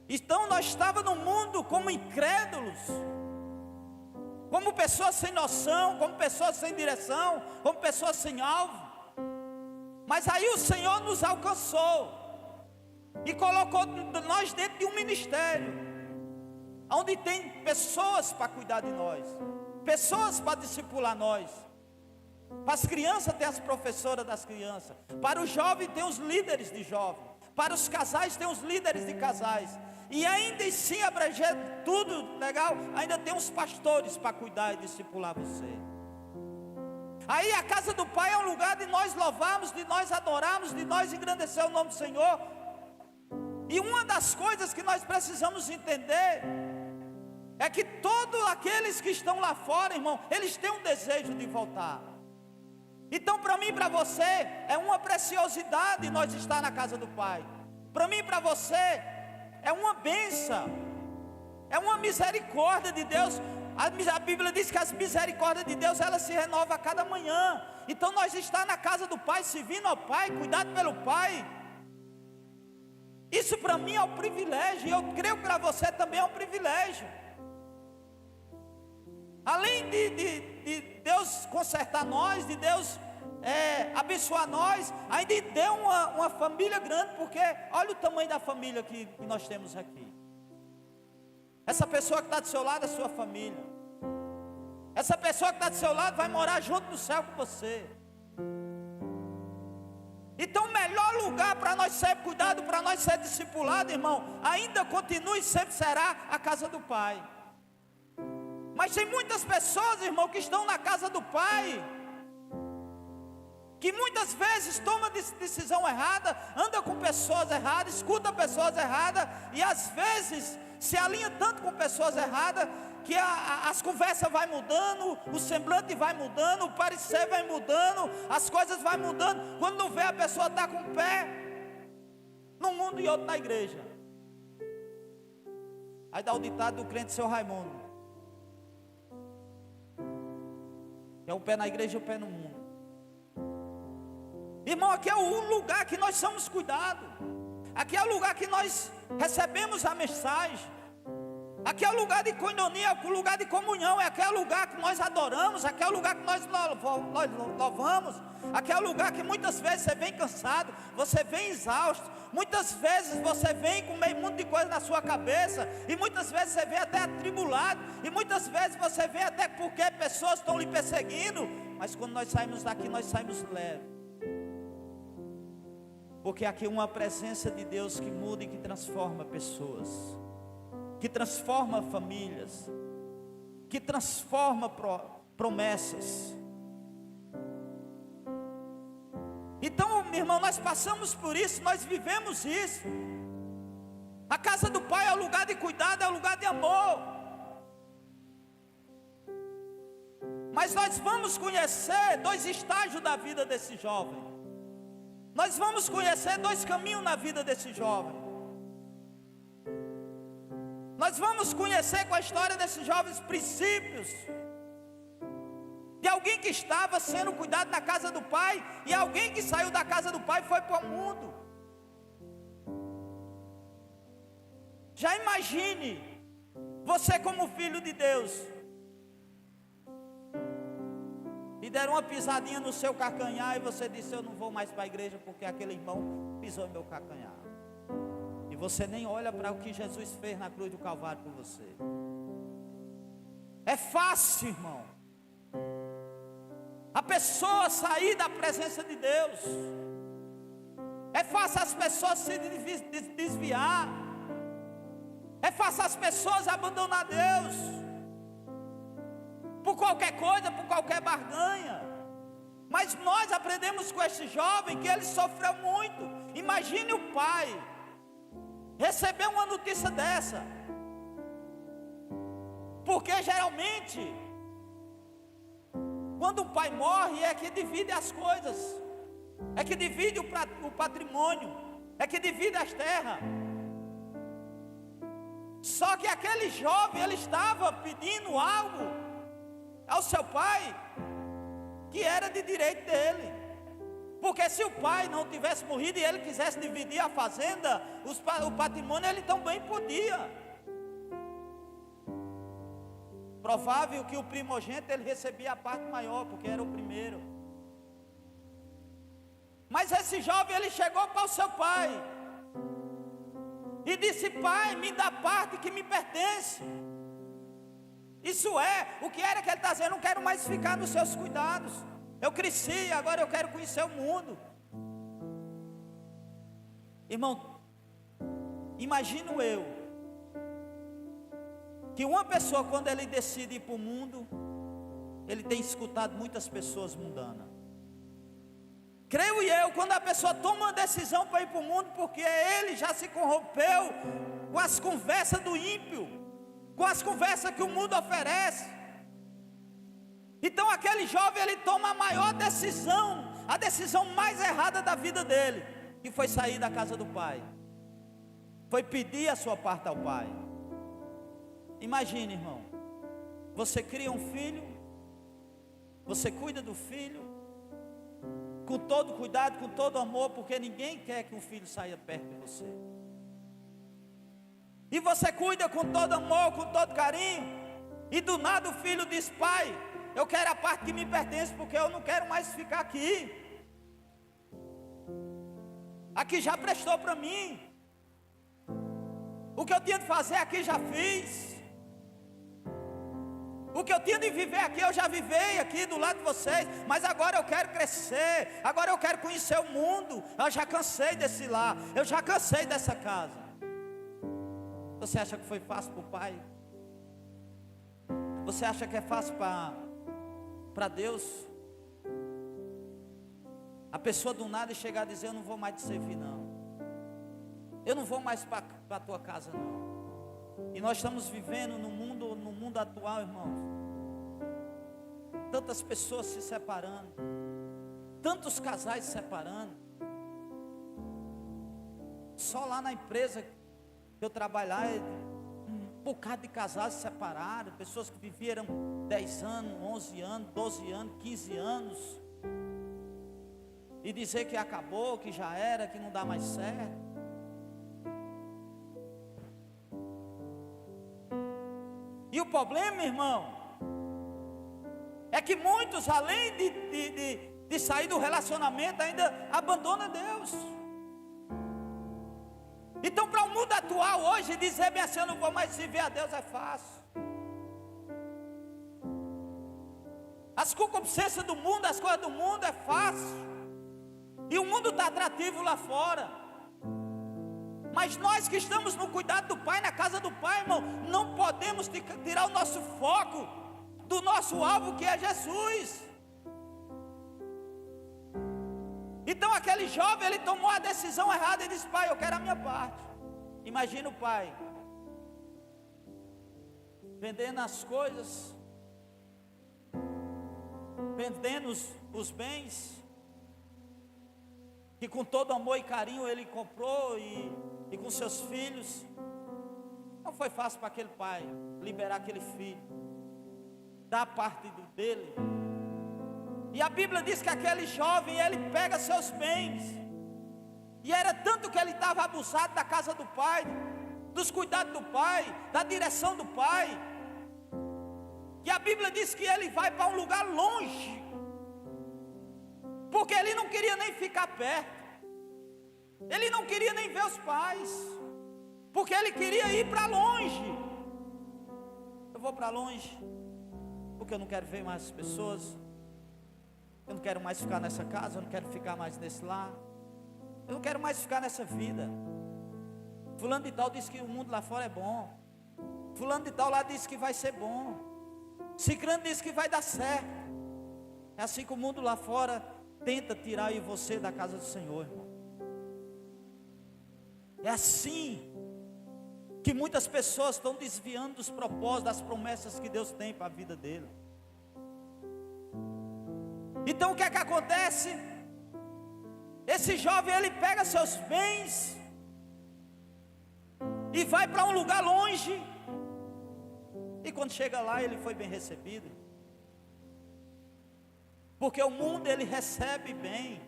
Então nós estávamos no mundo como incrédulos, como pessoas sem noção, como pessoas sem direção, como pessoas sem alvo. Mas aí o Senhor nos alcançou e colocou nós dentro de um ministério, onde tem pessoas para cuidar de nós, pessoas para discipular nós. Para as crianças tem as professoras das crianças, para os jovens tem os líderes de jovens, para os casais tem os líderes de casais. E ainda assim abranger tudo legal, ainda tem uns pastores para cuidar e discipular você. Aí a casa do Pai é um lugar de nós louvarmos, de nós adorarmos, de nós engrandecer o nome do Senhor. E uma das coisas que nós precisamos entender é que todos aqueles que estão lá fora, irmão, eles têm um desejo de voltar. Então para mim e para você é uma preciosidade nós estar na casa do Pai. Para mim e para você é uma bênção, é uma misericórdia de Deus. A Bíblia diz que as misericórdias de Deus, elas se renovam a cada manhã. Então nós estar na casa do Pai, servindo ao Pai, cuidado pelo Pai, isso para mim é um privilégio. E eu creio que para você também é um privilégio. Além de Deus consertar nós, de Deus abençoar nós, ainda deu uma família grande, porque olha o tamanho da família que nós temos aqui. Essa pessoa que está do seu lado é sua família. Essa pessoa que está do seu lado vai morar junto no céu com você. Então o melhor lugar para nós ser cuidado, para nós ser discipulado, irmão, ainda continua e sempre será a casa do Pai. Mas tem muitas pessoas, irmão, que estão na casa do Pai, que muitas vezes toma decisão errada, anda com pessoas erradas, escuta pessoas erradas, e às vezes se alinha tanto com pessoas erradas, que as conversas vai mudando, o semblante vai mudando, o parecer vai mudando, as coisas vai mudando. Quando não vê, a pessoa está com o pé num mundo e outro na igreja. Aí dá o ditado do crente seu Raimundo, que é o pé na igreja e o pé no mundo. Irmão, aqui é o lugar que nós somos cuidados. Aqui é o lugar que nós recebemos a mensagem. Aqui é o lugar de coinonia, é o lugar de comunhão. Aqui é o lugar que nós adoramos. Aqui é o lugar que nós louvamos. Aqui é o lugar que muitas vezes você vem cansado, você vem exausto. Muitas vezes você vem com meio mundo de coisa na sua cabeça. E muitas vezes você vem até atribulado. E muitas vezes você vem até porque pessoas estão lhe perseguindo. Mas quando nós saímos daqui, nós saímos leves. Porque aqui é uma presença de Deus que muda e que transforma pessoas, que transforma famílias, que transforma promessas. Então, meu irmão, nós passamos por isso, nós vivemos isso. A casa do Pai é o lugar de cuidado, é o lugar de amor. Mas nós vamos conhecer 2 estágios da vida desse jovem. Nós vamos conhecer 2 caminhos na vida desse jovem. Nós vamos conhecer com a história desses jovens princípios de alguém que estava sendo cuidado na casa do Pai, e alguém que saiu da casa do Pai e foi para o mundo. Já imagine você como filho de Deus, e deram uma pisadinha no seu calcanhar, e você disse: eu não vou mais para a igreja porque aquele irmão pisou no meu calcanhar. E você nem olha para o que Jesus fez na cruz do Calvário por você. É fácil, irmão, a pessoa sair da presença de Deus. É fácil as pessoas se desviar. É fácil as pessoas abandonar Deus por qualquer coisa, por qualquer barganha. Mas nós aprendemos com esse jovem que ele sofreu muito. Imagine o pai receber uma notícia dessa, porque geralmente quando o pai morre é que divide as coisas, é que divide o patrimônio, é que divide as terras. Só que aquele jovem, ele estava pedindo algo ao seu pai que era de direito dele. Porque se o pai não tivesse morrido e ele quisesse dividir a fazenda, o patrimônio, ele também podia. Provável que o primogênito ele recebia a parte maior, porque era o primeiro. Mas esse jovem, ele chegou para o seu pai e disse: pai, me dá parte que me pertence. Isso é, o que era que ele está dizendo? Eu não quero mais ficar nos seus cuidados. Eu cresci, agora eu quero conhecer o mundo. Irmão, imagino eu que uma pessoa, quando ele decide ir para o mundo, ele tem escutado muitas pessoas mundanas. Creio eu, quando a pessoa toma uma decisão para ir para o mundo, porque ele já se corrompeu com as conversas do ímpio, com as conversas que o mundo oferece. Então aquele jovem, ele toma a maior decisão, a decisão mais errada da vida dele, que foi sair da casa do pai, foi pedir a sua parte ao pai. Imagine, irmão, você cria um filho, você cuida do filho, com todo cuidado, com todo amor, porque ninguém quer que um filho saia perto de você. E você cuida com todo amor, com todo carinho, e do nada o filho diz: pai, eu quero a parte que me pertence, porque eu não quero mais ficar aqui. Aqui já prestou para mim. O que eu tinha de fazer aqui já fiz. O que eu tinha de viver aqui, eu já vivei aqui do lado de vocês. Mas agora eu quero crescer. Agora eu quero conhecer o mundo. Eu já cansei desse lar. Eu já cansei dessa casa. Você acha que foi fácil para o pai? Você acha que é fácil para Deus? A pessoa do nada chegar a dizer: eu não vou mais te servir não. Eu não vou mais para a tua casa não. E nós estamos vivendo no mundo atual, irmãos, tantas pessoas se separando, tantos casais se separando. Só lá na empresa que eu trabalhar, um bocado de casais se separaram, pessoas que viveram 10 anos, 11 anos, 12 anos, 15 anos, e dizer que acabou, que já era, que não dá mais certo. E o problema, irmão, é que muitos, além de sair do relacionamento, ainda abandonam Deus. Então, para o mundo atual hoje, dizer bem assim: eu não vou mais servir a Deus, é fácil. As concupiscências do mundo, as coisas do mundo, é fácil. E o mundo está atrativo lá fora. Mas nós que estamos no cuidado do Pai, na casa do Pai, irmão, não podemos tirar o nosso foco do nosso alvo, que é Jesus. Então aquele jovem, ele tomou a decisão errada e disse: pai, eu quero a minha parte. Imagina o pai vendendo as coisas, vendendo os bens, que com todo amor e carinho ele comprou, e com seus filhos. Não foi fácil para aquele pai liberar aquele filho, dar a parte dele. E a Bíblia diz que aquele jovem, ele pega seus bens, e era tanto que ele estava abusado da casa do pai, dos cuidados do pai, da direção do pai, que a Bíblia diz que ele vai para um lugar longe, porque ele não queria nem ficar perto, ele não queria nem ver os pais, porque ele queria ir para longe. Eu vou para longe, porque eu não quero ver mais as pessoas, eu não quero mais ficar nessa casa, eu não quero ficar mais nesse lar, eu não quero mais ficar nessa vida. Fulano de tal disse que o mundo lá fora é bom, fulano de tal lá disse que vai ser bom, Cicrano disse que vai dar certo. É assim que o mundo lá fora tenta tirar aí você da casa do Senhor, irmão. É assim que muitas pessoas estão desviando dos propósitos, das promessas que Deus tem para a vida dele. Então o que é que acontece? Esse jovem, ele pega seus bens e vai para um lugar longe. E quando chega lá, ele foi bem recebido, porque o mundo ele recebe bem.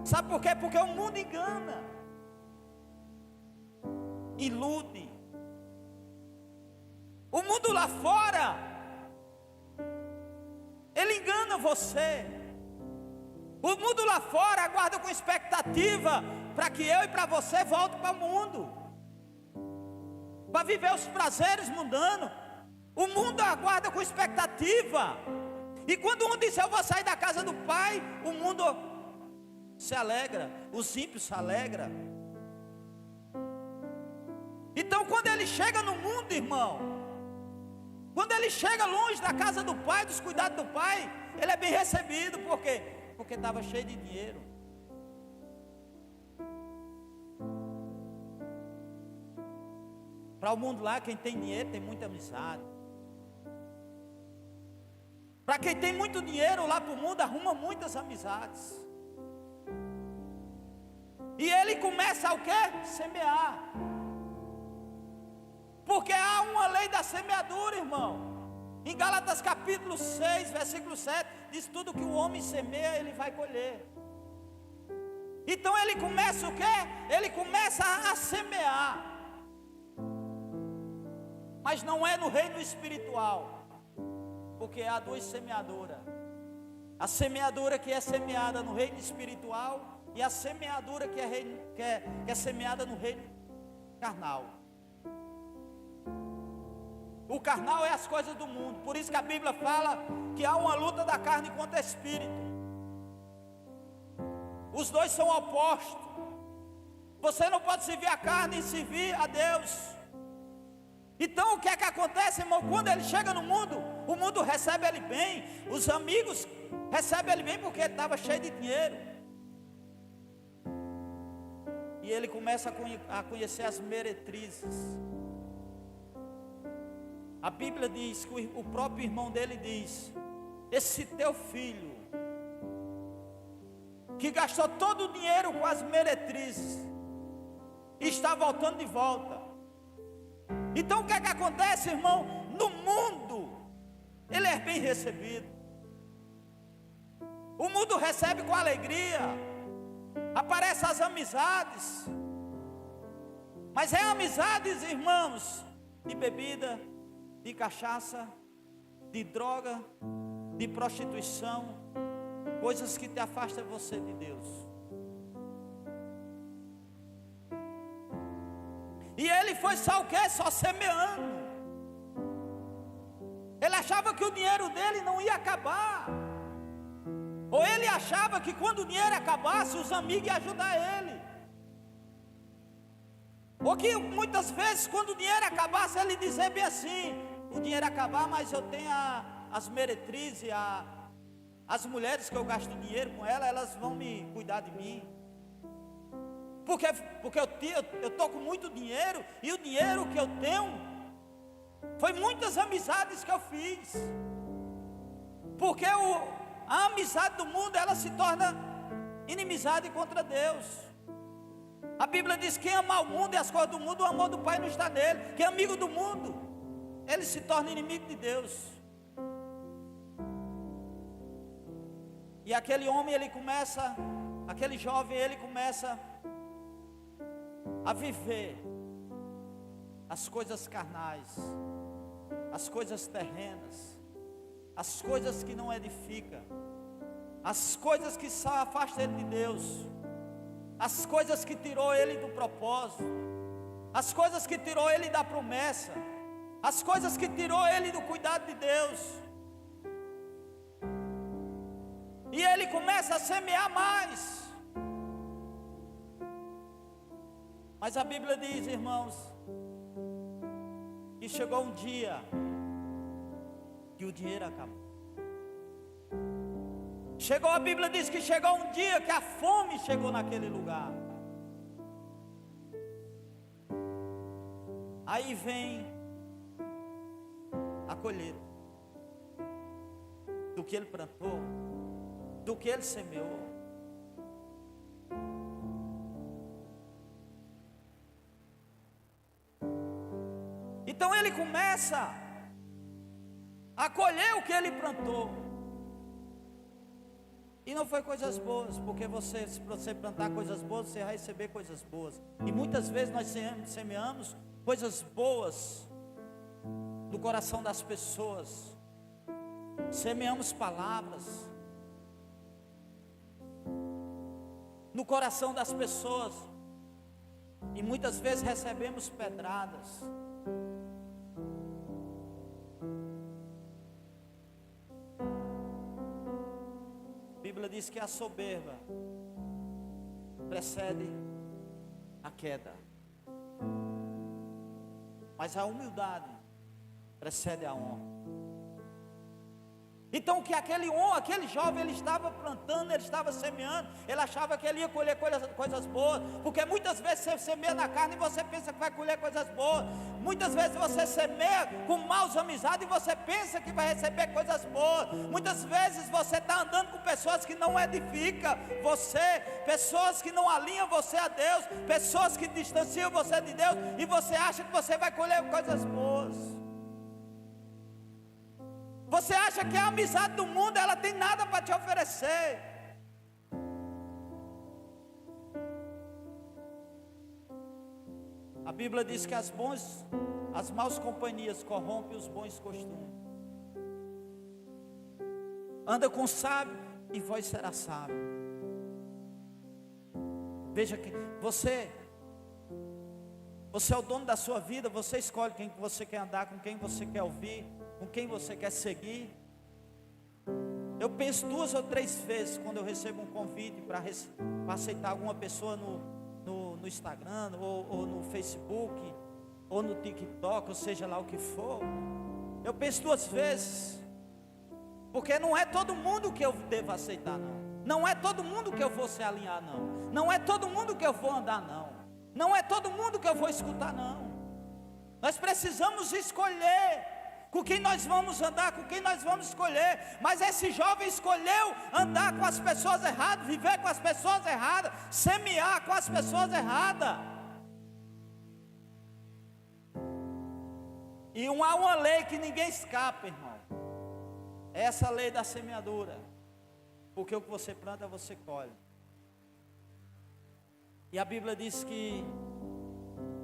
Sabe por quê? Porque o mundo engana, ilude. O mundo lá fora, ele engana você. O mundo lá fora aguarda com expectativa para que eu e para você volte para o mundo, para viver os prazeres mundanos. O mundo aguarda com expectativa. E quando um diz: eu vou sair da casa do pai, o mundo se alegra, os ímpios se alegram. Então quando ele chega no mundo, irmão, quando ele chega longe da casa do pai, dos cuidados do pai, ele é bem recebido. Por quê? Porque estava cheio de dinheiro. Para o mundo lá, quem tem dinheiro tem muita amizade. Para quem tem muito dinheiro lá para o mundo, arruma muitas amizades. E ele começa o quê? Semear. Porque há uma lei da semeadura, irmão. Em Gálatas capítulo 6, versículo 7, diz: tudo que o homem semeia, ele vai colher. Então ele começa o quê? Ele começa a semear. Mas não é no reino espiritual, porque há duas semeaduras. A semeadura que é semeada no reino espiritual e a semeadura que é semeada no reino carnal. O carnal é as coisas do mundo. Por isso que a Bíblia fala que há uma luta da carne contra o espírito. Os dois são opostos. Você não pode servir a carne e servir a Deus. Então o que é que acontece, irmão? Quando ele chega no mundo, o mundo recebe ele bem. Os amigos recebem ele bem porque ele estava cheio de dinheiro. E ele começa a conhecer as meretrizes. A Bíblia diz que o próprio irmão dele diz: esse teu filho, que gastou todo o dinheiro com as meretrizes, está voltando de volta. Então o que é que acontece, irmão? No mundo, ele é bem recebido. O mundo recebe com alegria. Aparecem as amizades. Mas é amizades, irmãos, de bebida, de cachaça, de droga, de prostituição, coisas que te afastam você de Deus. E ele foi só o quê? Só semeando. Ele achava que o dinheiro dele não ia acabar. Ou ele achava que quando o dinheiro acabasse, os amigos iam ajudar ele. Ou que muitas vezes, quando o dinheiro acabasse, ele dizia bem assim: o dinheiro acabar, mas eu tenho as meretrizes, as mulheres que eu gasto dinheiro com elas vão me cuidar de mim. Porque eu estou com muito dinheiro, e o dinheiro que eu tenho foi muitas amizades que eu fiz. Porque a amizade do mundo, ela se torna inimizade contra Deus. A Bíblia diz: quem ama o mundo e as coisas do mundo, o amor do Pai não está nele. Quem é amigo do mundo, ele se torna inimigo de Deus. E aquele homem, aquele jovem, ele começa a viver as coisas carnais, as coisas terrenas, as coisas que não edificam, as coisas que só afastam ele de Deus, as coisas que tirou ele do propósito, as coisas que tirou ele da promessa, as coisas que tirou ele do cuidado de Deus. E ele começa a semear mais. Mas a Bíblia diz, irmãos, que chegou um dia que o dinheiro acabou. A Bíblia diz que chegou um dia que a fome chegou naquele lugar. Aí vem a colheita do que ele plantou, do que ele semeou. Então ele começa a colher o que ele plantou. E não foi coisas boas, porque se você plantar coisas boas, você vai receber coisas boas. E muitas vezes nós semeamos coisas boas no coração das pessoas. Semeamos palavras no coração das pessoas. E muitas vezes recebemos pedradas. A Bíblia diz que a soberba precede a queda, mas a humildade precede a honra. Então que aquele jovem, ele estava plantando, ele estava semeando, ele achava que ele ia colher coisas boas, porque muitas vezes você semeia na carne e você pensa que vai colher coisas boas. Muitas vezes você semeia com maus amizades e você pensa que vai receber coisas boas. Muitas vezes você está andando com pessoas que não edificam você, pessoas que não alinham você a Deus, pessoas que distanciam você de Deus, e você acha que você vai colher coisas boas. Você acha que a amizade do mundo, ela tem nada para te oferecer. A Bíblia diz que as más companhias corrompem os bons costumes. anda com sábio e vós será sábio. Veja que você é o dono da sua vida, você escolhe quem você quer andar, com quem você quer ouvir, com quem você quer seguir. Eu penso 2 ou 3 vezes quando eu recebo um convite para aceitar alguma pessoa no Instagram, ou no Facebook, ou no TikTok, ou seja lá o que for. Eu penso 2 vezes, porque não é todo mundo que eu devo aceitar, não. Não é todo mundo que eu vou se alinhar, não. Não é todo mundo que eu vou andar, não. Não é todo mundo que eu vou escutar, não. Nós precisamos escolher com quem nós vamos andar, com quem nós vamos escolher. Mas esse jovem escolheu andar com as pessoas erradas, viver com as pessoas erradas, semear com as pessoas erradas. E há uma lei que ninguém escapa, irmão. É essa lei da semeadura. Porque o que você planta, você colhe. E a Bíblia diz que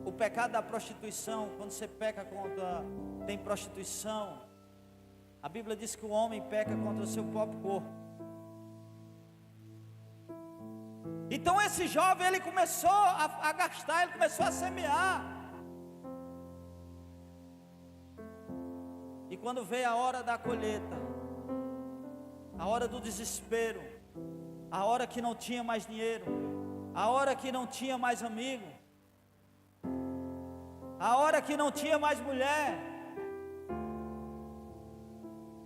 o pecado da prostituição, quando você peca contra, tem prostituição, a Bíblia diz que o homem peca contra o seu próprio corpo. Então esse jovem, ele começou a gastar, ele começou a semear. E quando veio a hora da colheita, a hora do desespero, a hora que não tinha mais dinheiro, a hora que não tinha mais amigo, a hora que não tinha mais mulher,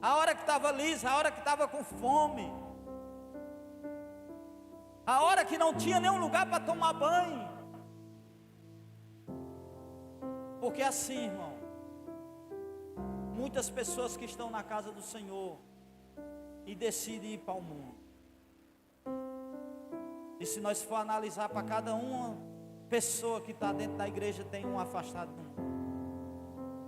a hora que estava lisa, a hora que estava com fome, a hora que não tinha nenhum lugar para tomar banho. Porque assim, irmão, muitas pessoas que estão na casa do Senhor e decidem ir para o mundo. E se nós for analisar, para cada uma pessoa que está dentro da igreja tem um afastado do mundo.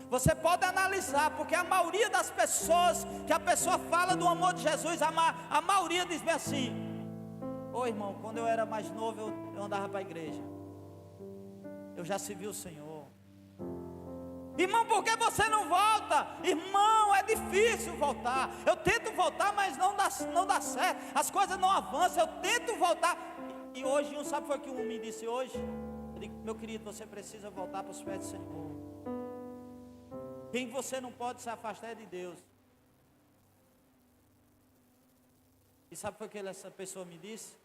Você pode analisar, porque a maioria das pessoas que a pessoa fala do amor de Jesus, a maioria diz bem assim: ô irmão, quando eu era mais novo eu andava para a igreja, eu já servi o Senhor. Irmão, por que você não volta? Irmão, é difícil voltar. Eu tento voltar, mas não dá certo. As coisas não avançam, eu tento voltar. E hoje, sabe foi o que um me disse hoje? Eu digo: meu querido, você precisa voltar para os pés do Senhor. Quem você não pode se afastar é de Deus. E sabe foi o que essa pessoa me disse?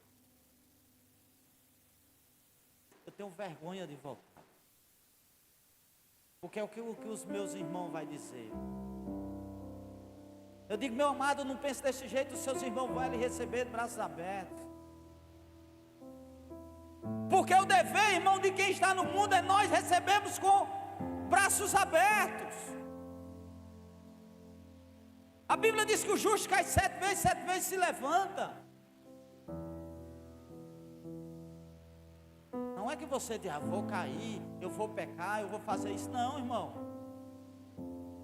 Eu tenho vergonha de voltar. Porque é o que os meus irmãos vão dizer. Eu digo: meu amado, não pense desse jeito, os seus irmãos vão lhe receber de braços abertos. Porque o dever, irmão, de quem está no mundo é nós recebemos com braços abertos. A Bíblia diz que o justo cai 7 vezes se levanta. Não é que você diz: vou cair, eu vou pecar, eu vou fazer isso. Não, irmão.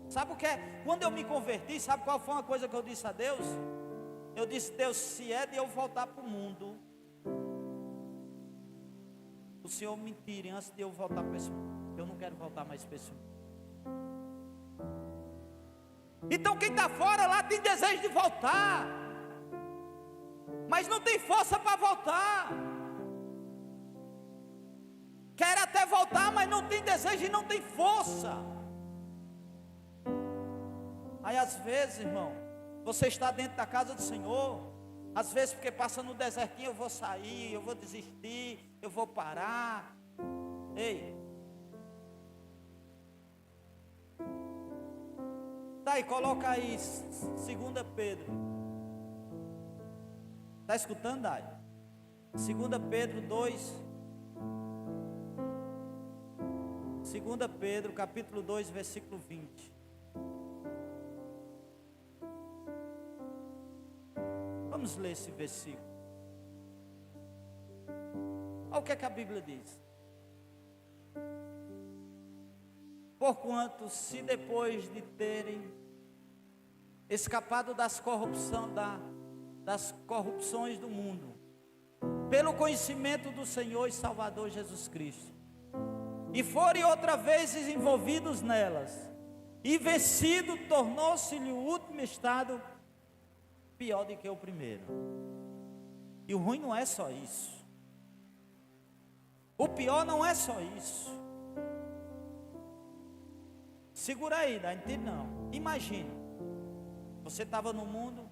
Sabe o que é? Quando eu me converti, sabe qual foi uma coisa que eu disse a Deus? Eu disse: Deus, se é de eu voltar para o mundo, o Senhor me tire antes de eu voltar para esse mundo. Eu não quero voltar mais para esse mundo. Então quem está fora lá tem desejo de voltar, mas não tem força para voltar. Quer até voltar, mas não tem desejo e não tem força. Aí às vezes, irmão, você está dentro da casa do Senhor, às vezes porque passa no desertinho: eu vou sair, eu vou desistir, eu vou parar. Ei, tá aí, coloca aí 2 Pedro. Está escutando, Dai? 2 Pedro 2. 2 Pedro, capítulo 2, versículo 20. Vamos ler esse versículo. Olha o que é que a Bíblia diz. Porquanto, se depois de terem escapado das corrupções do mundo, pelo conhecimento do Senhor e Salvador Jesus Cristo, e forem outra vez envolvidos nelas, e vencido, tornou-se-lhe o último estado pior do que o primeiro. E o ruim não é só isso. O pior não é só isso. Segura aí, não entende não. Imagina, você estava no mundo,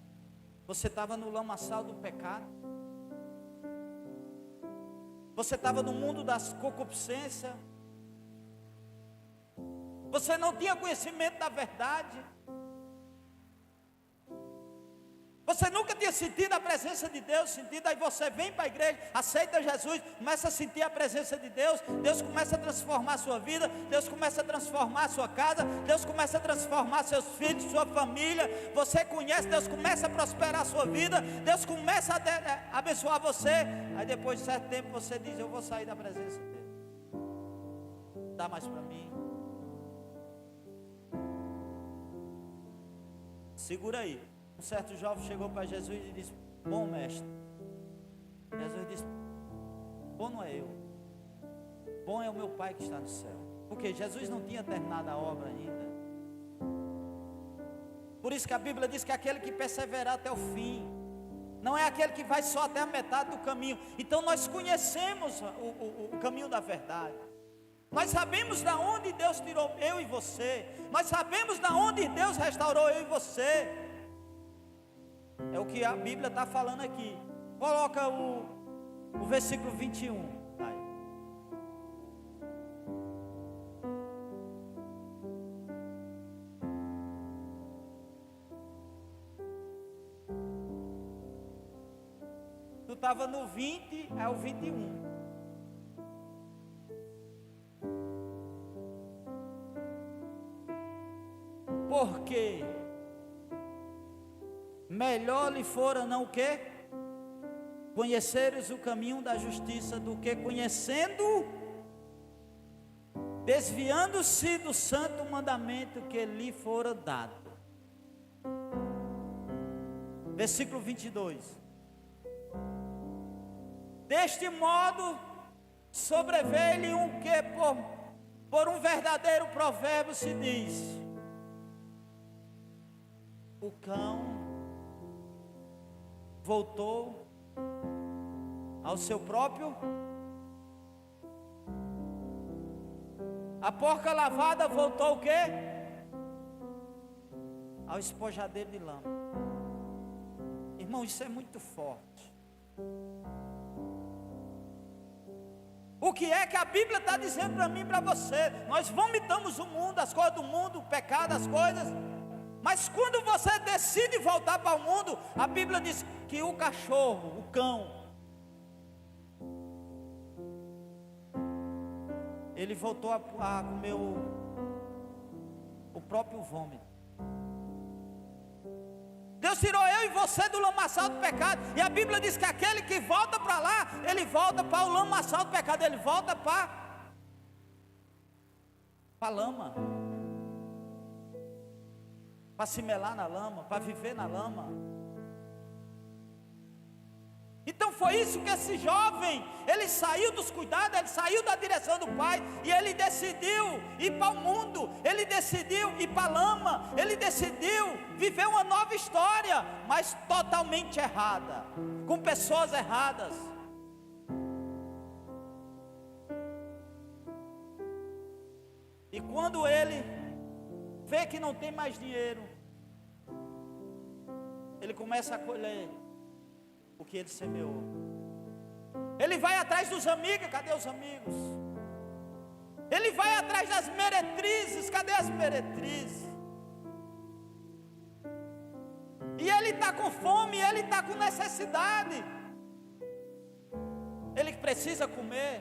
você estava no lamaçal do pecado, você estava no mundo das concupiscências, você não tinha conhecimento da verdade, você nunca tinha sentido a presença de Deus, aí você vem para a igreja, aceita Jesus, começa a sentir a presença de Deus, Deus começa a transformar a sua vida, Deus começa a transformar a sua casa, Deus começa a transformar seus filhos, sua família, você conhece, Deus começa a prosperar a sua vida, Deus começa a abençoar você, aí depois de certo tempo você diz, eu vou sair da presença dele, não dá mais para mim. Segura aí. Um certo jovem chegou para Jesus e disse, bom mestre. Jesus disse, bom não é eu, bom é o meu Pai que está no céu. Porque Jesus não tinha terminado a obra ainda. Por isso que a Bíblia diz que aquele que perseverar até o fim, não é aquele que vai só até a metade do caminho. Então nós conhecemos o caminho da verdade. Nós sabemos da onde Deus tirou eu e você. Nós sabemos da onde Deus restaurou eu e você. É o que a Bíblia está falando aqui. Coloca o versículo 21. Vai. Tu estava no 20, é o 21. Porque melhor lhe fora não o quê? Conheceres o caminho da justiça do que conhecendo, desviando-se do santo mandamento que lhe fora dado. Versículo 22. Deste modo sobreveio-lhe um que por um verdadeiro provérbio se diz: o cão voltou ao seu próprio, a porca lavada voltou o quê? Ao espojadeiro de lama. Irmão, isso é muito forte. O que é que a Bíblia está dizendo para mim e para você? Nós vomitamos o mundo, as coisas do mundo, o pecado, as coisas. Mas quando você decide voltar para o mundo, a Bíblia diz que o cachorro, o cão, ele voltou a comer o próprio vômito. Deus tirou eu e você do lamaçal do pecado. E a Bíblia diz que aquele que volta para lá, ele volta para o lamaçal do pecado. Ele volta para a lama, para se melar na lama, para viver na lama. Então foi isso que esse jovem, ele saiu dos cuidados, ele saiu da direção do pai, e ele decidiu ir para o mundo, ele decidiu ir para a lama, ele decidiu viver uma nova história, mas totalmente errada, com pessoas erradas. E quando ele vê que não tem mais dinheiro, ele começa a colher o que ele semeou. Ele vai atrás dos amigos, cadê os amigos? Ele vai atrás das meretrizes, cadê as meretrizes? E ele está com fome, ele está com necessidade. Ele precisa comer,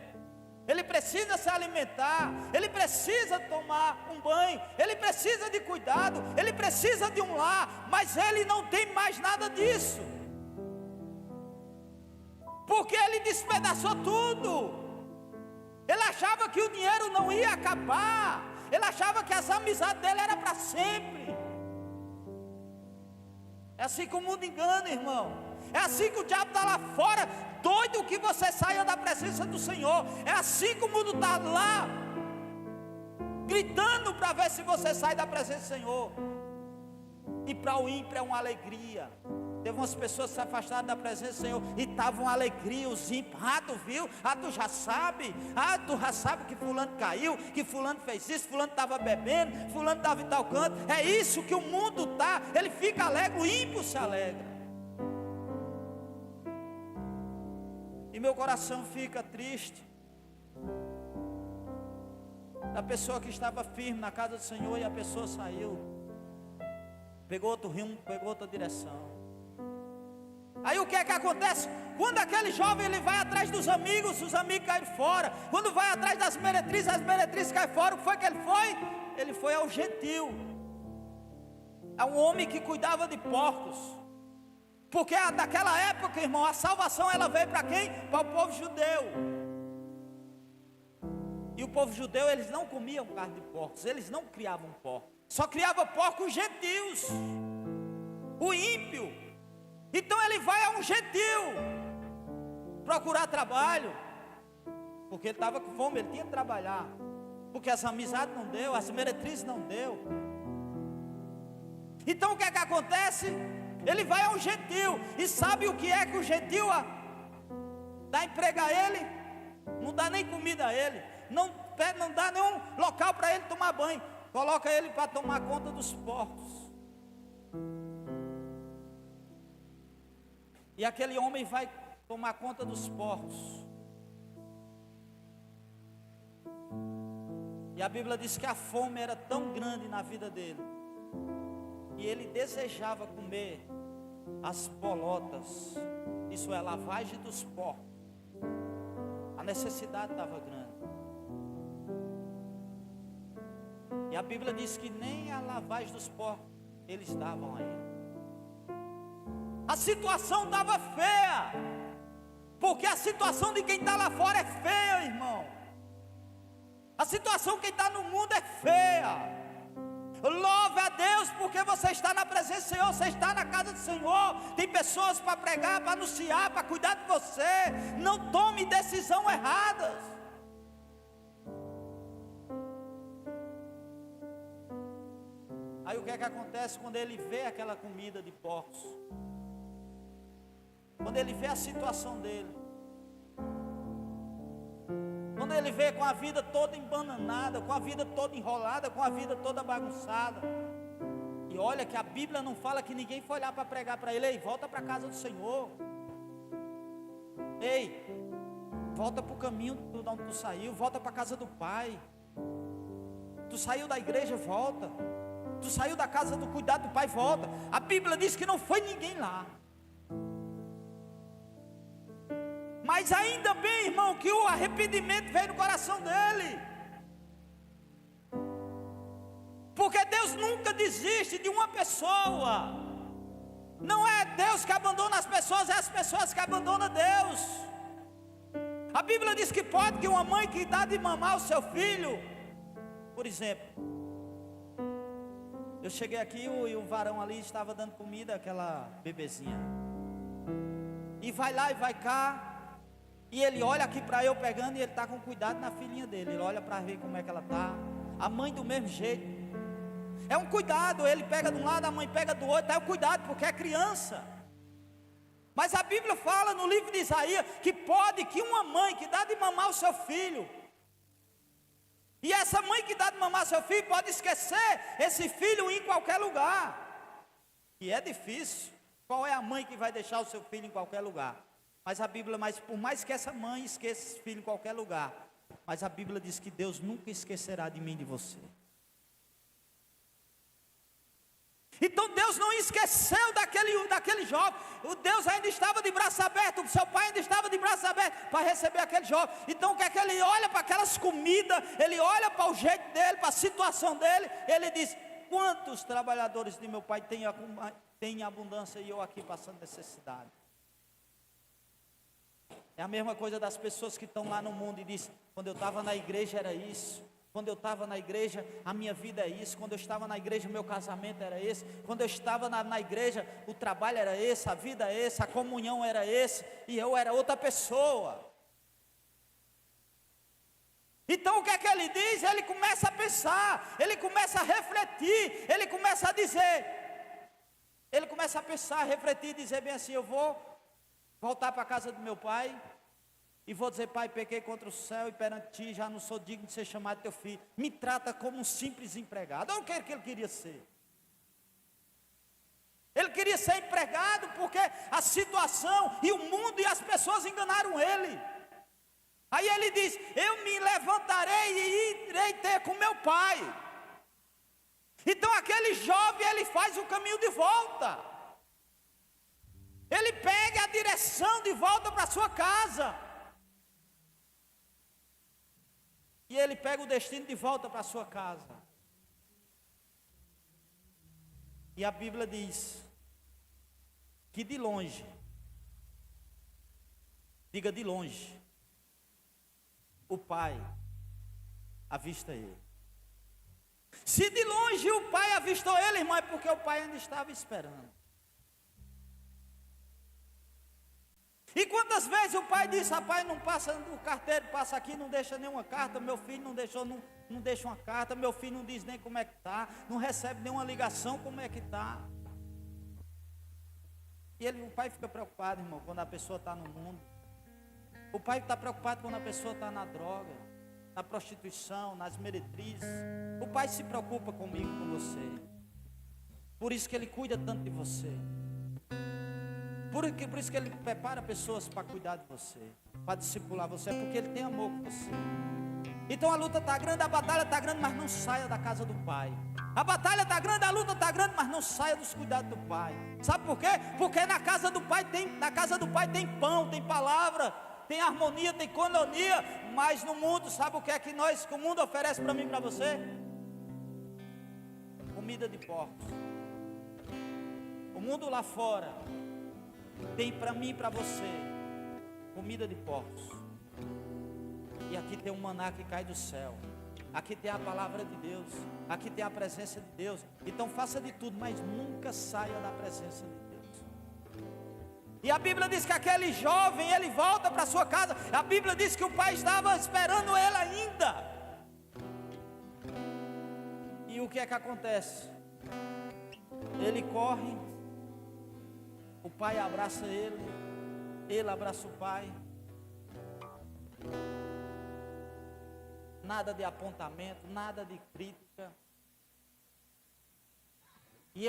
ele precisa se alimentar, ele precisa tomar um banho, ele precisa de cuidado, ele precisa de um lar, mas ele não tem mais nada disso. Porque ele despedaçou tudo. Ele achava que o dinheiro não ia acabar. Ele achava que as amizades dele eram para sempre. É assim que o mundo engana, irmão. É assim que o diabo está lá fora, doido que você saia da presença do Senhor. É assim que o mundo está lá, gritando para ver se você sai da presença do Senhor. E para o ímpio é uma alegria. Teve umas pessoas que se afastaram da presença do Senhor e estavam alegria, os ímpios. Ah, tu viu? Ah, tu já sabe? Ah, tu já sabe que fulano caiu, que fulano fez isso, fulano estava bebendo, fulano estava em tal canto. É isso que o mundo está. Ele fica alegre, o ímpio se alegra. E meu coração fica triste da pessoa que estava firme na casa do Senhor e a pessoa saiu, pegou outro rumo, pegou outra direção. Aí o que é que acontece? Quando aquele jovem ele vai atrás dos amigos, os amigos caem fora. Quando vai atrás das meretrizes, as meretrizes caem fora. O que foi que ele foi? Ele foi ao gentil. É um homem que cuidava de porcos. Porque naquela época, irmão, a salvação ela veio para quem? Para o povo judeu. E o povo judeu, eles não comiam carne de porcos, eles não criavam porcos. Só criava porcos gentios. O ímpio. Então ele vai a um gentil procurar trabalho, porque ele estava com fome, ele tinha que trabalhar, porque as amizades não deu, as meretrizes não deu. Então o que é que acontece? Ele vai a um gentil, e sabe o que é que o gentil dá emprego a ele? Não dá nem comida a ele, não dá nenhum local para ele tomar banho, coloca ele para tomar conta dos porcos. E aquele homem vai tomar conta dos porcos. E a Bíblia diz que a fome era tão grande na vida dele, e ele desejava comer as bolotas, isso é, a lavagem dos porcos. A necessidade estava grande. E a Bíblia diz que nem a lavagem dos porcos eles davam a ele. A situação estava feia, porque a situação de quem está lá fora é feia, irmão. A situação de quem está no mundo é feia. Louve a Deus porque você está na presença do Senhor, você está na casa do Senhor. Tem pessoas para pregar, para anunciar, para cuidar de você. Não tome decisão erradas. Aí o que é que acontece quando ele vê aquela comida de porcos? Quando ele vê a situação dele, quando ele vê com a vida toda embananada, com a vida toda enrolada, com a vida toda bagunçada. E olha que a Bíblia não fala que ninguém foi lá para pregar para ele: ei, volta para a casa do Senhor. Ei, volta para o caminho de onde tu saiu, volta para a casa do Pai. Tu saiu da igreja, volta. Tu saiu da casa do cuidado do Pai, volta. A Bíblia diz que não foi ninguém lá. Mas ainda bem, irmão, que o arrependimento veio no coração dele. Porque Deus nunca desiste de uma pessoa. Não é Deus que abandona as pessoas, é as pessoas que abandonam Deus. A Bíblia diz que pode que uma mãe que dá de mamar o seu filho, por exemplo, eu cheguei aqui e o varão ali estava dando comida àquela bebezinha. E vai lá e vai cá. E ele olha aqui para eu pegando e ele está com cuidado na filhinha dele. Ele olha para ver como é que ela está. A mãe do mesmo jeito. É um cuidado, ele pega de um lado, a mãe pega do outro. É um cuidado porque é criança. Mas a Bíblia fala no livro de Isaías que pode que uma mãe que dá de mamar o seu filho, e essa mãe que dá de mamar o seu filho pode esquecer esse filho em qualquer lugar. E é difícil. Qual é a mãe que vai deixar o seu filho em qualquer lugar? Mas a Bíblia, por mais que essa mãe esqueça esse filho em qualquer lugar, mas a Bíblia diz que Deus nunca esquecerá de mim e de você. Então Deus não esqueceu daquele jovem. O Deus ainda estava de braço aberto, o seu pai ainda estava de braço aberto para receber aquele jovem. Então o que é que ele olha para aquelas comidas, ele olha para o jeito dele, para a situação dele, ele diz: quantos trabalhadores de meu pai têm abundância e eu aqui passando necessidade? É a mesma coisa das pessoas que estão lá no mundo e dizem: quando eu estava na igreja era isso, quando eu estava na igreja a minha vida é isso, quando eu estava na igreja meu casamento era esse, quando eu estava na igreja o trabalho era esse, a vida é essa, a comunhão era esse, e eu era outra pessoa. Então o que é que ele diz? Ele começa a pensar, ele começa a refletir, ele começa a dizer: Ele começa a pensar, refletir, dizer bem assim: eu vou voltar para a casa do meu pai e vou dizer: pai, pequei contra o céu e perante ti, já não sou digno de ser chamado teu filho. Me trata como um simples empregado. Olha o que ele queria ser. Ele queria ser empregado porque a situação e o mundo e as pessoas enganaram ele. Aí ele diz: eu me levantarei e irei ter com meu pai. Então aquele jovem, ele faz o caminho de volta. Ele pega a direção de volta para sua casa. E ele pega o destino de volta para sua casa. E a Bíblia diz que de longe, diga de longe, o pai avista ele. Se de longe o pai avistou ele, irmão, é porque o pai ainda estava esperando. E quantas vezes o pai disse: rapaz, não passa, o carteiro passa aqui, não deixa nenhuma carta, meu filho não deixa uma carta, meu filho não diz nem como é que está, não recebe nenhuma ligação, como é que está. E o pai fica preocupado, irmão, quando a pessoa está no mundo. O pai está preocupado quando a pessoa está na droga, na prostituição, nas meretrizes. O pai se preocupa comigo, com você. Por isso que ele cuida tanto de você. Por isso que ele prepara pessoas para cuidar de você, para discipular você, porque ele tem amor com você. Então a luta está grande, a batalha está grande, mas não saia da casa do pai. A batalha está grande, a luta está grande, mas não saia dos cuidados do pai. Sabe por quê? Porque na casa do pai tem pão, tem palavra, tem harmonia, tem coinonia. Mas no mundo, sabe o que é que o mundo oferece para mim e para você? Comida de porcos. O mundo lá fora tem para mim e para você comida de porcos. E aqui tem um maná que cai do céu. Aqui tem a palavra de Deus. Aqui tem a presença de Deus. Então faça de tudo, mas nunca saia da presença de Deus. E a Bíblia diz que aquele jovem, ele volta para sua casa. A Bíblia diz que o pai estava esperando ele ainda. E o que é que acontece? Ele corre, o pai abraça ele abraça o pai. Nada de apontamento, nada de crítica. E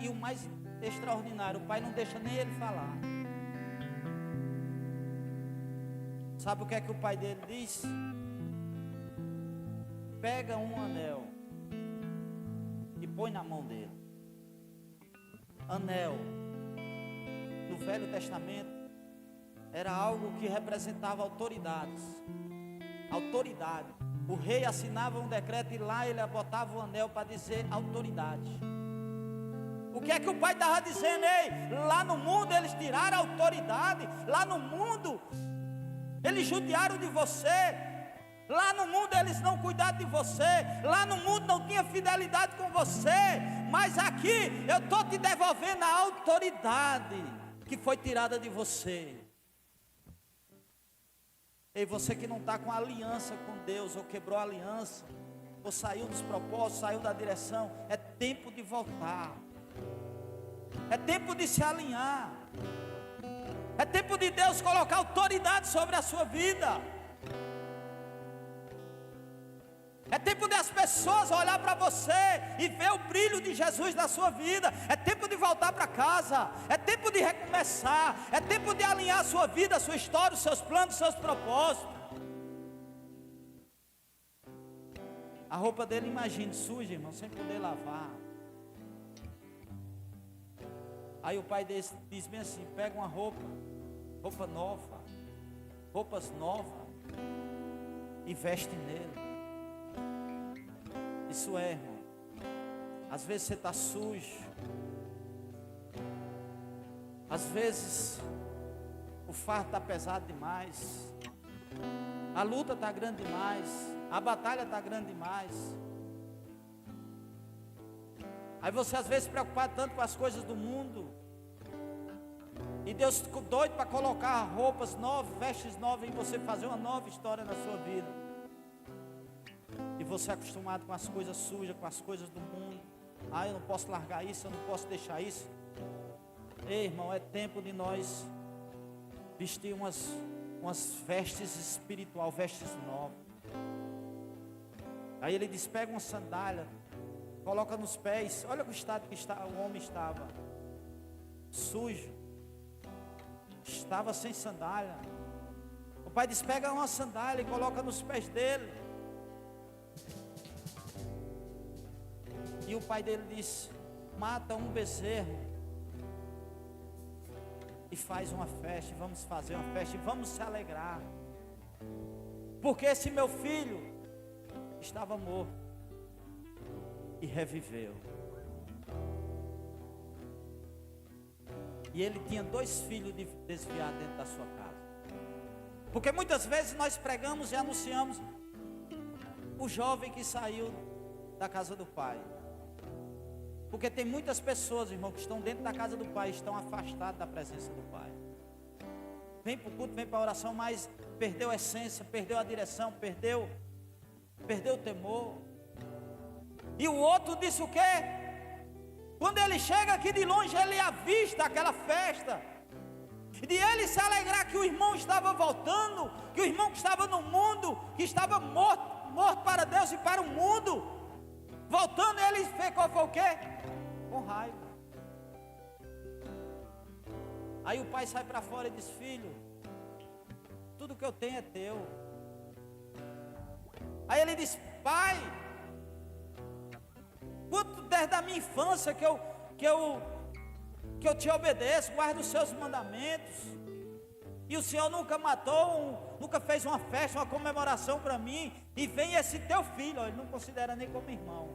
o mais extraordinário, o pai não deixa nem ele falar. Sabe o que é que o pai dele diz? Pega um anel e põe na mão dele. Anel, no Velho Testamento, era algo que representava autoridades. Autoridade. O rei assinava um decreto e lá ele botava o anel para dizer autoridade. O que é que o pai estava dizendo? Ei, lá no mundo eles tiraram a autoridade. Lá no mundo eles judiaram de você. Lá no mundo eles não cuidaram de você. Lá no mundo não tinha fidelidade com você. Mas aqui eu estou te devolvendo a autoridade que foi tirada de você. Ei, você que não está com aliança com Deus, ou quebrou a aliança, ou saiu dos propósitos, saiu da direção, é tempo de voltar. É tempo de se alinhar. É tempo de Deus colocar autoridade sobre a sua vida. É tempo das pessoas olhar para você e ver o brilho de Jesus na sua vida. É tempo de voltar para casa. É tempo de recomeçar. É tempo de alinhar a sua vida, a sua história, os seus planos, os seus propósitos. A roupa dele, imagine, suja, irmão, sem poder lavar. Aí o pai desse diz bem assim: pega uma roupa nova, roupas novas, e veste nele. Isso é, irmão. Às vezes você está sujo. Às vezes o fardo está pesado demais. A luta está grande demais. A batalha está grande demais. Aí você às vezes preocupado tanto com as coisas do mundo. E Deus ficou doido para colocar roupas novas, vestes novas em você, fazer uma nova história na sua vida. E você é acostumado com as coisas sujas, com as coisas do mundo. eu não posso largar isso, eu não posso deixar isso. Ei, irmão, é tempo de nós vestir umas vestes espiritual, vestes novas. Aí ele diz, pega uma sandália, coloca nos pés. Olha o estado que o homem estava, sujo, estava sem sandália. O pai diz, pega uma sandália e coloca nos pés dele. E o pai dele diz, mata um bezerro e faz uma festa, vamos fazer uma festa e vamos se alegrar, porque esse meu filho estava morto e reviveu. E ele tinha 2 filhos desviados dentro da sua casa. Porque muitas vezes nós pregamos e anunciamos o jovem que saiu da casa do pai. Porque tem muitas pessoas, irmão, que estão dentro da casa do pai, estão afastadas da presença do pai. Vem para o culto, vem para a oração, mas perdeu a essência, perdeu a direção, perdeu o temor. E o outro disse o quê? Quando ele chega aqui de longe, ele avista aquela festa, de ele se alegrar que o irmão estava voltando, que o irmão que estava no mundo, que estava morto para Deus e para o mundo, voltando, ele ficou o quê? Com raiva. Aí o pai sai para fora e diz, filho, tudo que eu tenho é teu. Aí ele diz, pai, quanto desde a minha infância que eu te obedeço, guardo os seus mandamentos, e o Senhor nunca matou, nunca fez uma festa, uma comemoração para mim, e vem esse teu filho, ele não considera nem como irmão.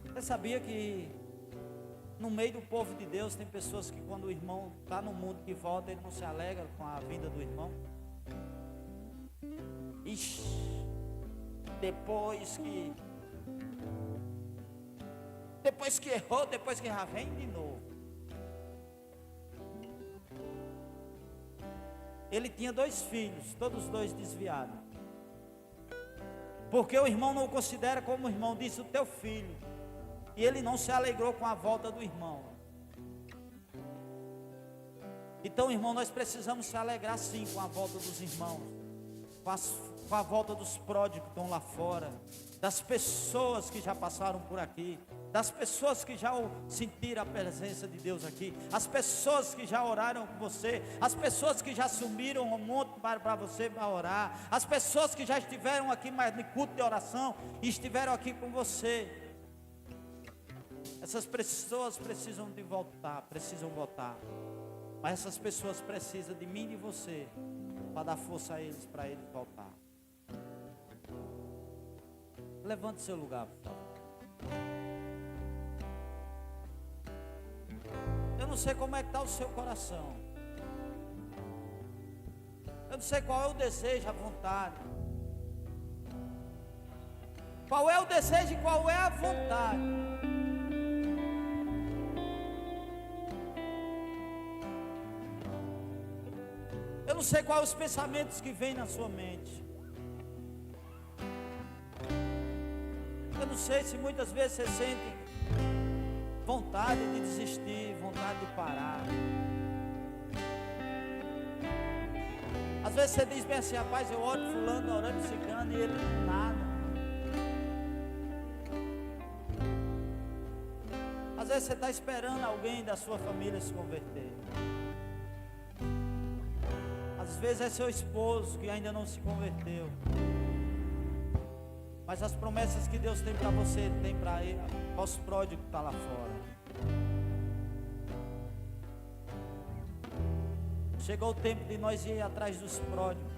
Você sabia que no meio do povo de Deus tem pessoas que quando o irmão está no mundo que volta, ele não se alegra com a vinda do irmão? Ixi, depois que errou, depois que já vem de novo. Ele tinha 2 filhos, todos os 2 desviados. Porque o irmão não o considera como irmão, disse o teu filho. E ele não se alegrou com a volta do irmão. Então, irmão, nós precisamos se alegrar sim com a volta dos irmãos, com a volta dos pródigos que estão lá fora, das pessoas que já passaram por aqui, das pessoas que já sentiram a presença de Deus aqui, as pessoas que já oraram com você, as pessoas que já subiram um monte para você para orar, as pessoas que já estiveram aqui no culto de oração e estiveram aqui com você. Essas pessoas precisam voltar, mas essas pessoas precisam de mim e de você para dar força a eles, para eles voltar. Levante seu lugar, por favor. Eu não sei como é que está o seu coração. Eu não sei qual é o desejo, a vontade. Qual é o desejo e qual é a vontade. Eu não sei quais os pensamentos que vêm na sua mente. Eu não sei se muitas vezes você sente vontade de desistir, vontade de parar. Às vezes você diz bem assim, rapaz, eu oro fulano, orando ciclano e ele nada. Às vezes você está esperando alguém da sua família se converter. Às vezes é seu esposo que ainda não se converteu. Mas as promessas que Deus tem para você, tem para os pródigos que estão lá fora. Chegou o tempo de nós ir atrás dos pródigos.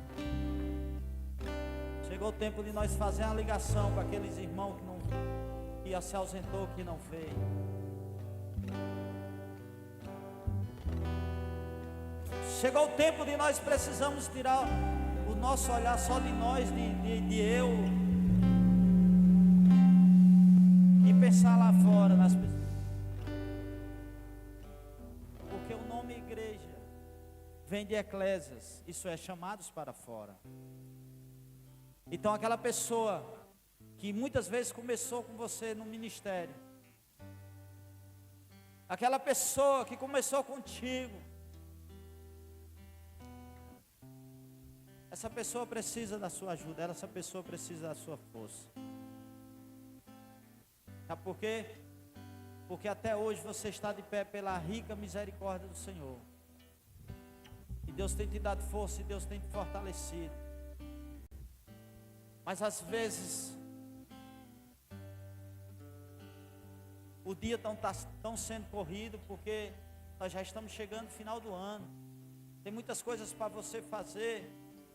Chegou o tempo de nós fazer uma ligação com aqueles irmãos que se ausentou, que não veio. Chegou o tempo de nós precisamos tirar o nosso olhar só de nós, de eu, e pensar lá fora nas pessoas. Porque o nome igreja vem de eclésias, isso é, chamados para fora. Então aquela pessoa que muitas vezes começou com você no ministério, aquela pessoa que começou contigo, essa pessoa precisa da sua ajuda, essa pessoa precisa da sua força. Sabe por quê? Porque até hoje você está de pé pela rica misericórdia do Senhor. E Deus tem te dado força e Deus tem te fortalecido. Mas às vezes o dia está sendo corrido, porque nós já estamos chegando no final do ano. Tem muitas coisas para você fazer,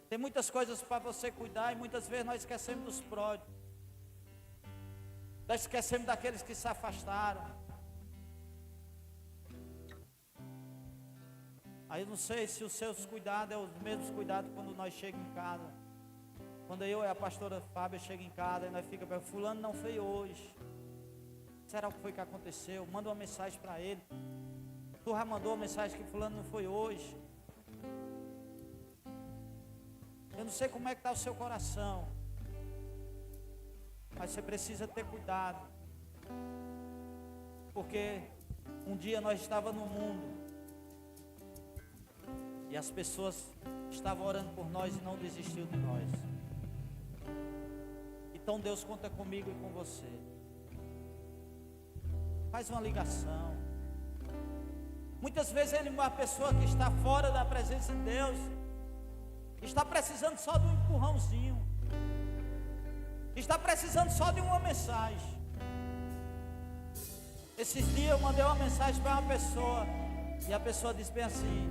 tem muitas coisas para você cuidar, e muitas vezes nós esquecemos dos pródigos, nós esquecemos daqueles que se afastaram. Aí eu não sei se os seus cuidados é os mesmos cuidados quando nós chegamos em casa. Quando eu e a pastora Fábia chegamos em casa, e nós ficamos perguntando, fulano não foi hoje. Será o que foi que aconteceu? Manda uma mensagem para ele. Tu já mandou uma mensagem que fulano não foi hoje. Eu não sei como é que está o seu coração, mas você precisa ter cuidado. Porque um dia nós estávamos no mundo, e as pessoas estavam orando por nós e não desistiu de nós. Então Deus conta comigo e com você. Faz uma ligação. Muitas vezes uma pessoa que está fora da presença de Deus está precisando só de um empurrãozinho, está precisando só de uma mensagem. Esses dias eu mandei uma mensagem para uma pessoa, e a pessoa disse bem assim: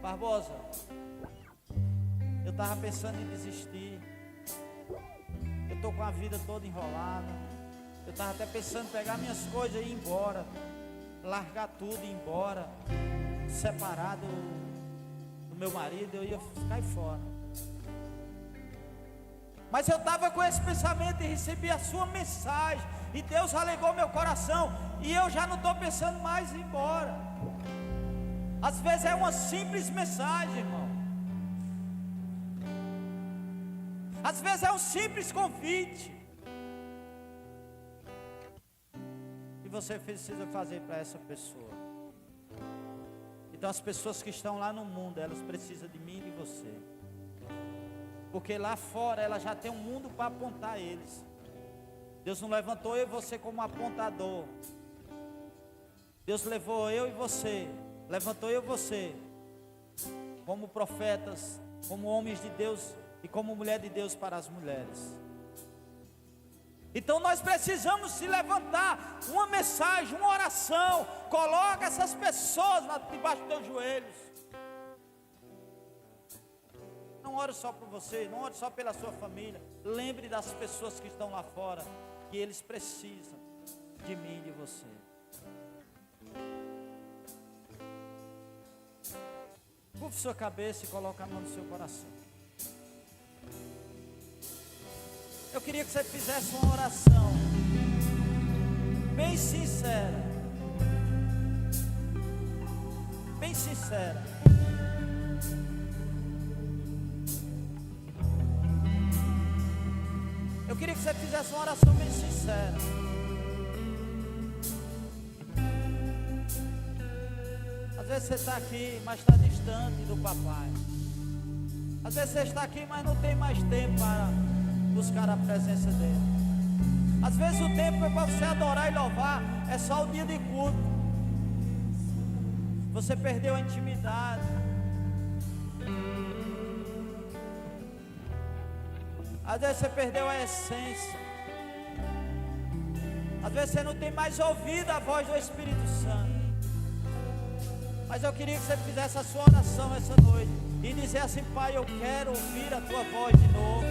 Barbosa, eu estava pensando em desistir, eu estou com a vida toda enrolada, eu estava até pensando em pegar minhas coisas e ir embora, largar tudo e ir embora, separado do meu marido, eu ia ficar fora. Mas eu estava com esse pensamento e recebi a sua mensagem, e Deus alegou meu coração, e eu já não estou pensando mais em ir embora. Às vezes é uma simples mensagem, irmão. Às vezes é um simples convite. E você precisa fazer para essa pessoa. Então as pessoas que estão lá no mundo, elas precisam de mim e de você. Porque lá fora ela já tem um mundo para apontar eles. Deus não levantou eu e você como apontador. Deus levou eu e você, levantou eu e você como profetas, como homens de Deus e como mulher de Deus para as mulheres. Então nós precisamos se levantar, uma mensagem, uma oração. Coloca essas pessoas debaixo dos teus joelhos. Não ore só por você, não ore só pela sua família. Lembre das pessoas que estão lá fora, que eles precisam de mim e de você. Curve sua cabeça e coloque a mão no seu coração. Eu queria que você fizesse uma oração bem sincera. Bem sincera. Eu queria que você fizesse uma oração bem sincera. Às vezes você está aqui, mas está distante do papai. Às vezes você está aqui, mas não tem mais tempo para buscar a presença dele. Às vezes o tempo é para você adorar e louvar, é só o dia de culto. Você perdeu a intimidade. Às vezes você perdeu a essência. Às vezes você não tem mais ouvido a voz do Espírito Santo. Mas eu queria que você fizesse a sua oração essa noite e dizer assim: Pai, eu quero ouvir a tua voz de novo.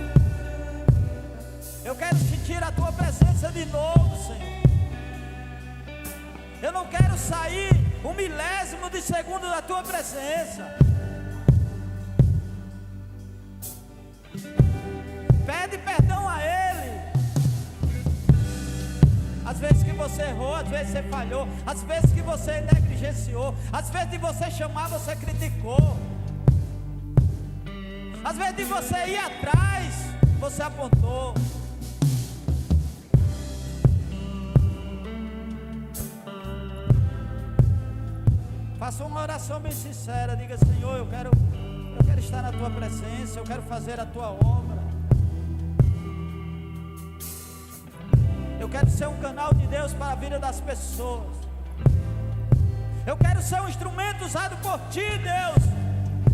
Eu quero sentir a tua presença de novo, Senhor. Eu não quero sair um milésimo de segundo da tua presença. Pede perdão a Ele. Às vezes que você errou, às vezes você falhou, às vezes que você negligenciou, às vezes de você chamar, você criticou. Às vezes de você ir atrás, você apontou. Faça uma oração bem sincera. Diga: Senhor, eu quero estar na tua presença, eu quero fazer a tua obra. Eu quero ser um canal de Deus para a vida das pessoas. Eu quero ser um instrumento usado por ti, Deus,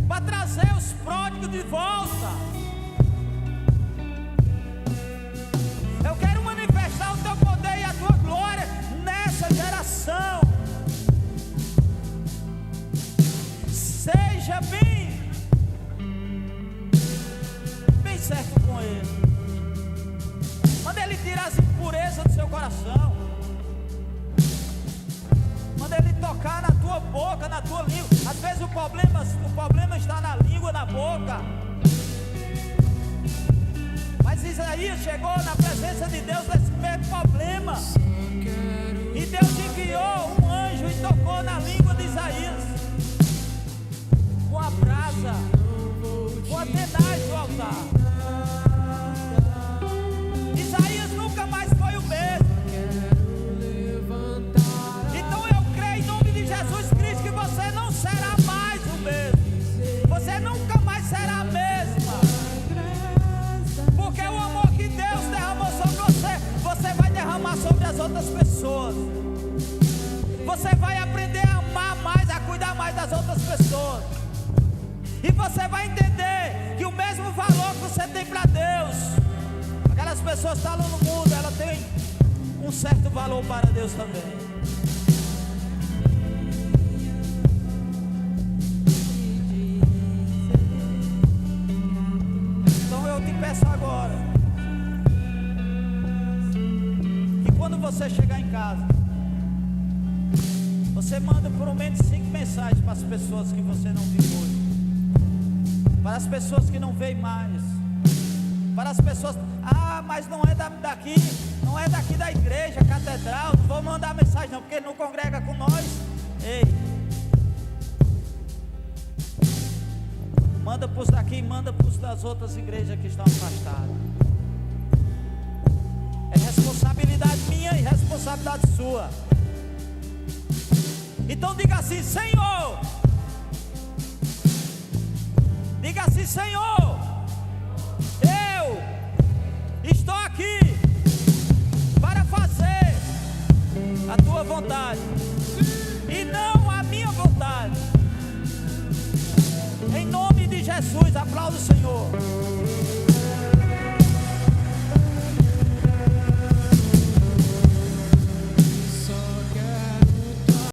para trazer os pródigos de volta. Eu quero manifestar o teu poder e a tua glória nessa geração. Seja bem certo com Ele. Manda Ele tirar as impurezas do seu coração. Manda Ele tocar na tua boca, na tua língua. Às vezes o problema está na língua, na boca. Mas Isaías chegou na presença de Deus nesse mesmo problema. E Deus enviou um anjo e tocou na língua de Isaías com a brasa, com a tenaz do altar. Isaías nunca mais foi o mesmo. Então eu creio em nome de Jesus Cristo que você não será mais o mesmo. Você nunca mais será a mesma. Porque o amor que Deus derramou sobre você, você vai derramar sobre as outras pessoas. Você vai aprender a amar mais, a cuidar mais das outras pessoas. E você vai entender que o mesmo valor que você tem para Deus, aquelas pessoas que estão no mundo, ela tem um certo valor para Deus também. Então eu te peço agora, que quando você chegar em casa, você manda por menos 5 mensagens para as pessoas que você não viu hoje, para as pessoas que não veem mais, para as pessoas, mas não é daqui, não é daqui da igreja, catedral, não vou mandar mensagem não, porque ele não congrega com nós. Ei, manda para os daqui, manda para os das outras igrejas que estão afastadas. É responsabilidade minha e responsabilidade sua. Então diga assim: Senhor, diga assim: Senhor, eu estou aqui para fazer a tua vontade e não a minha vontade. Em nome de Jesus, aplauda o Senhor.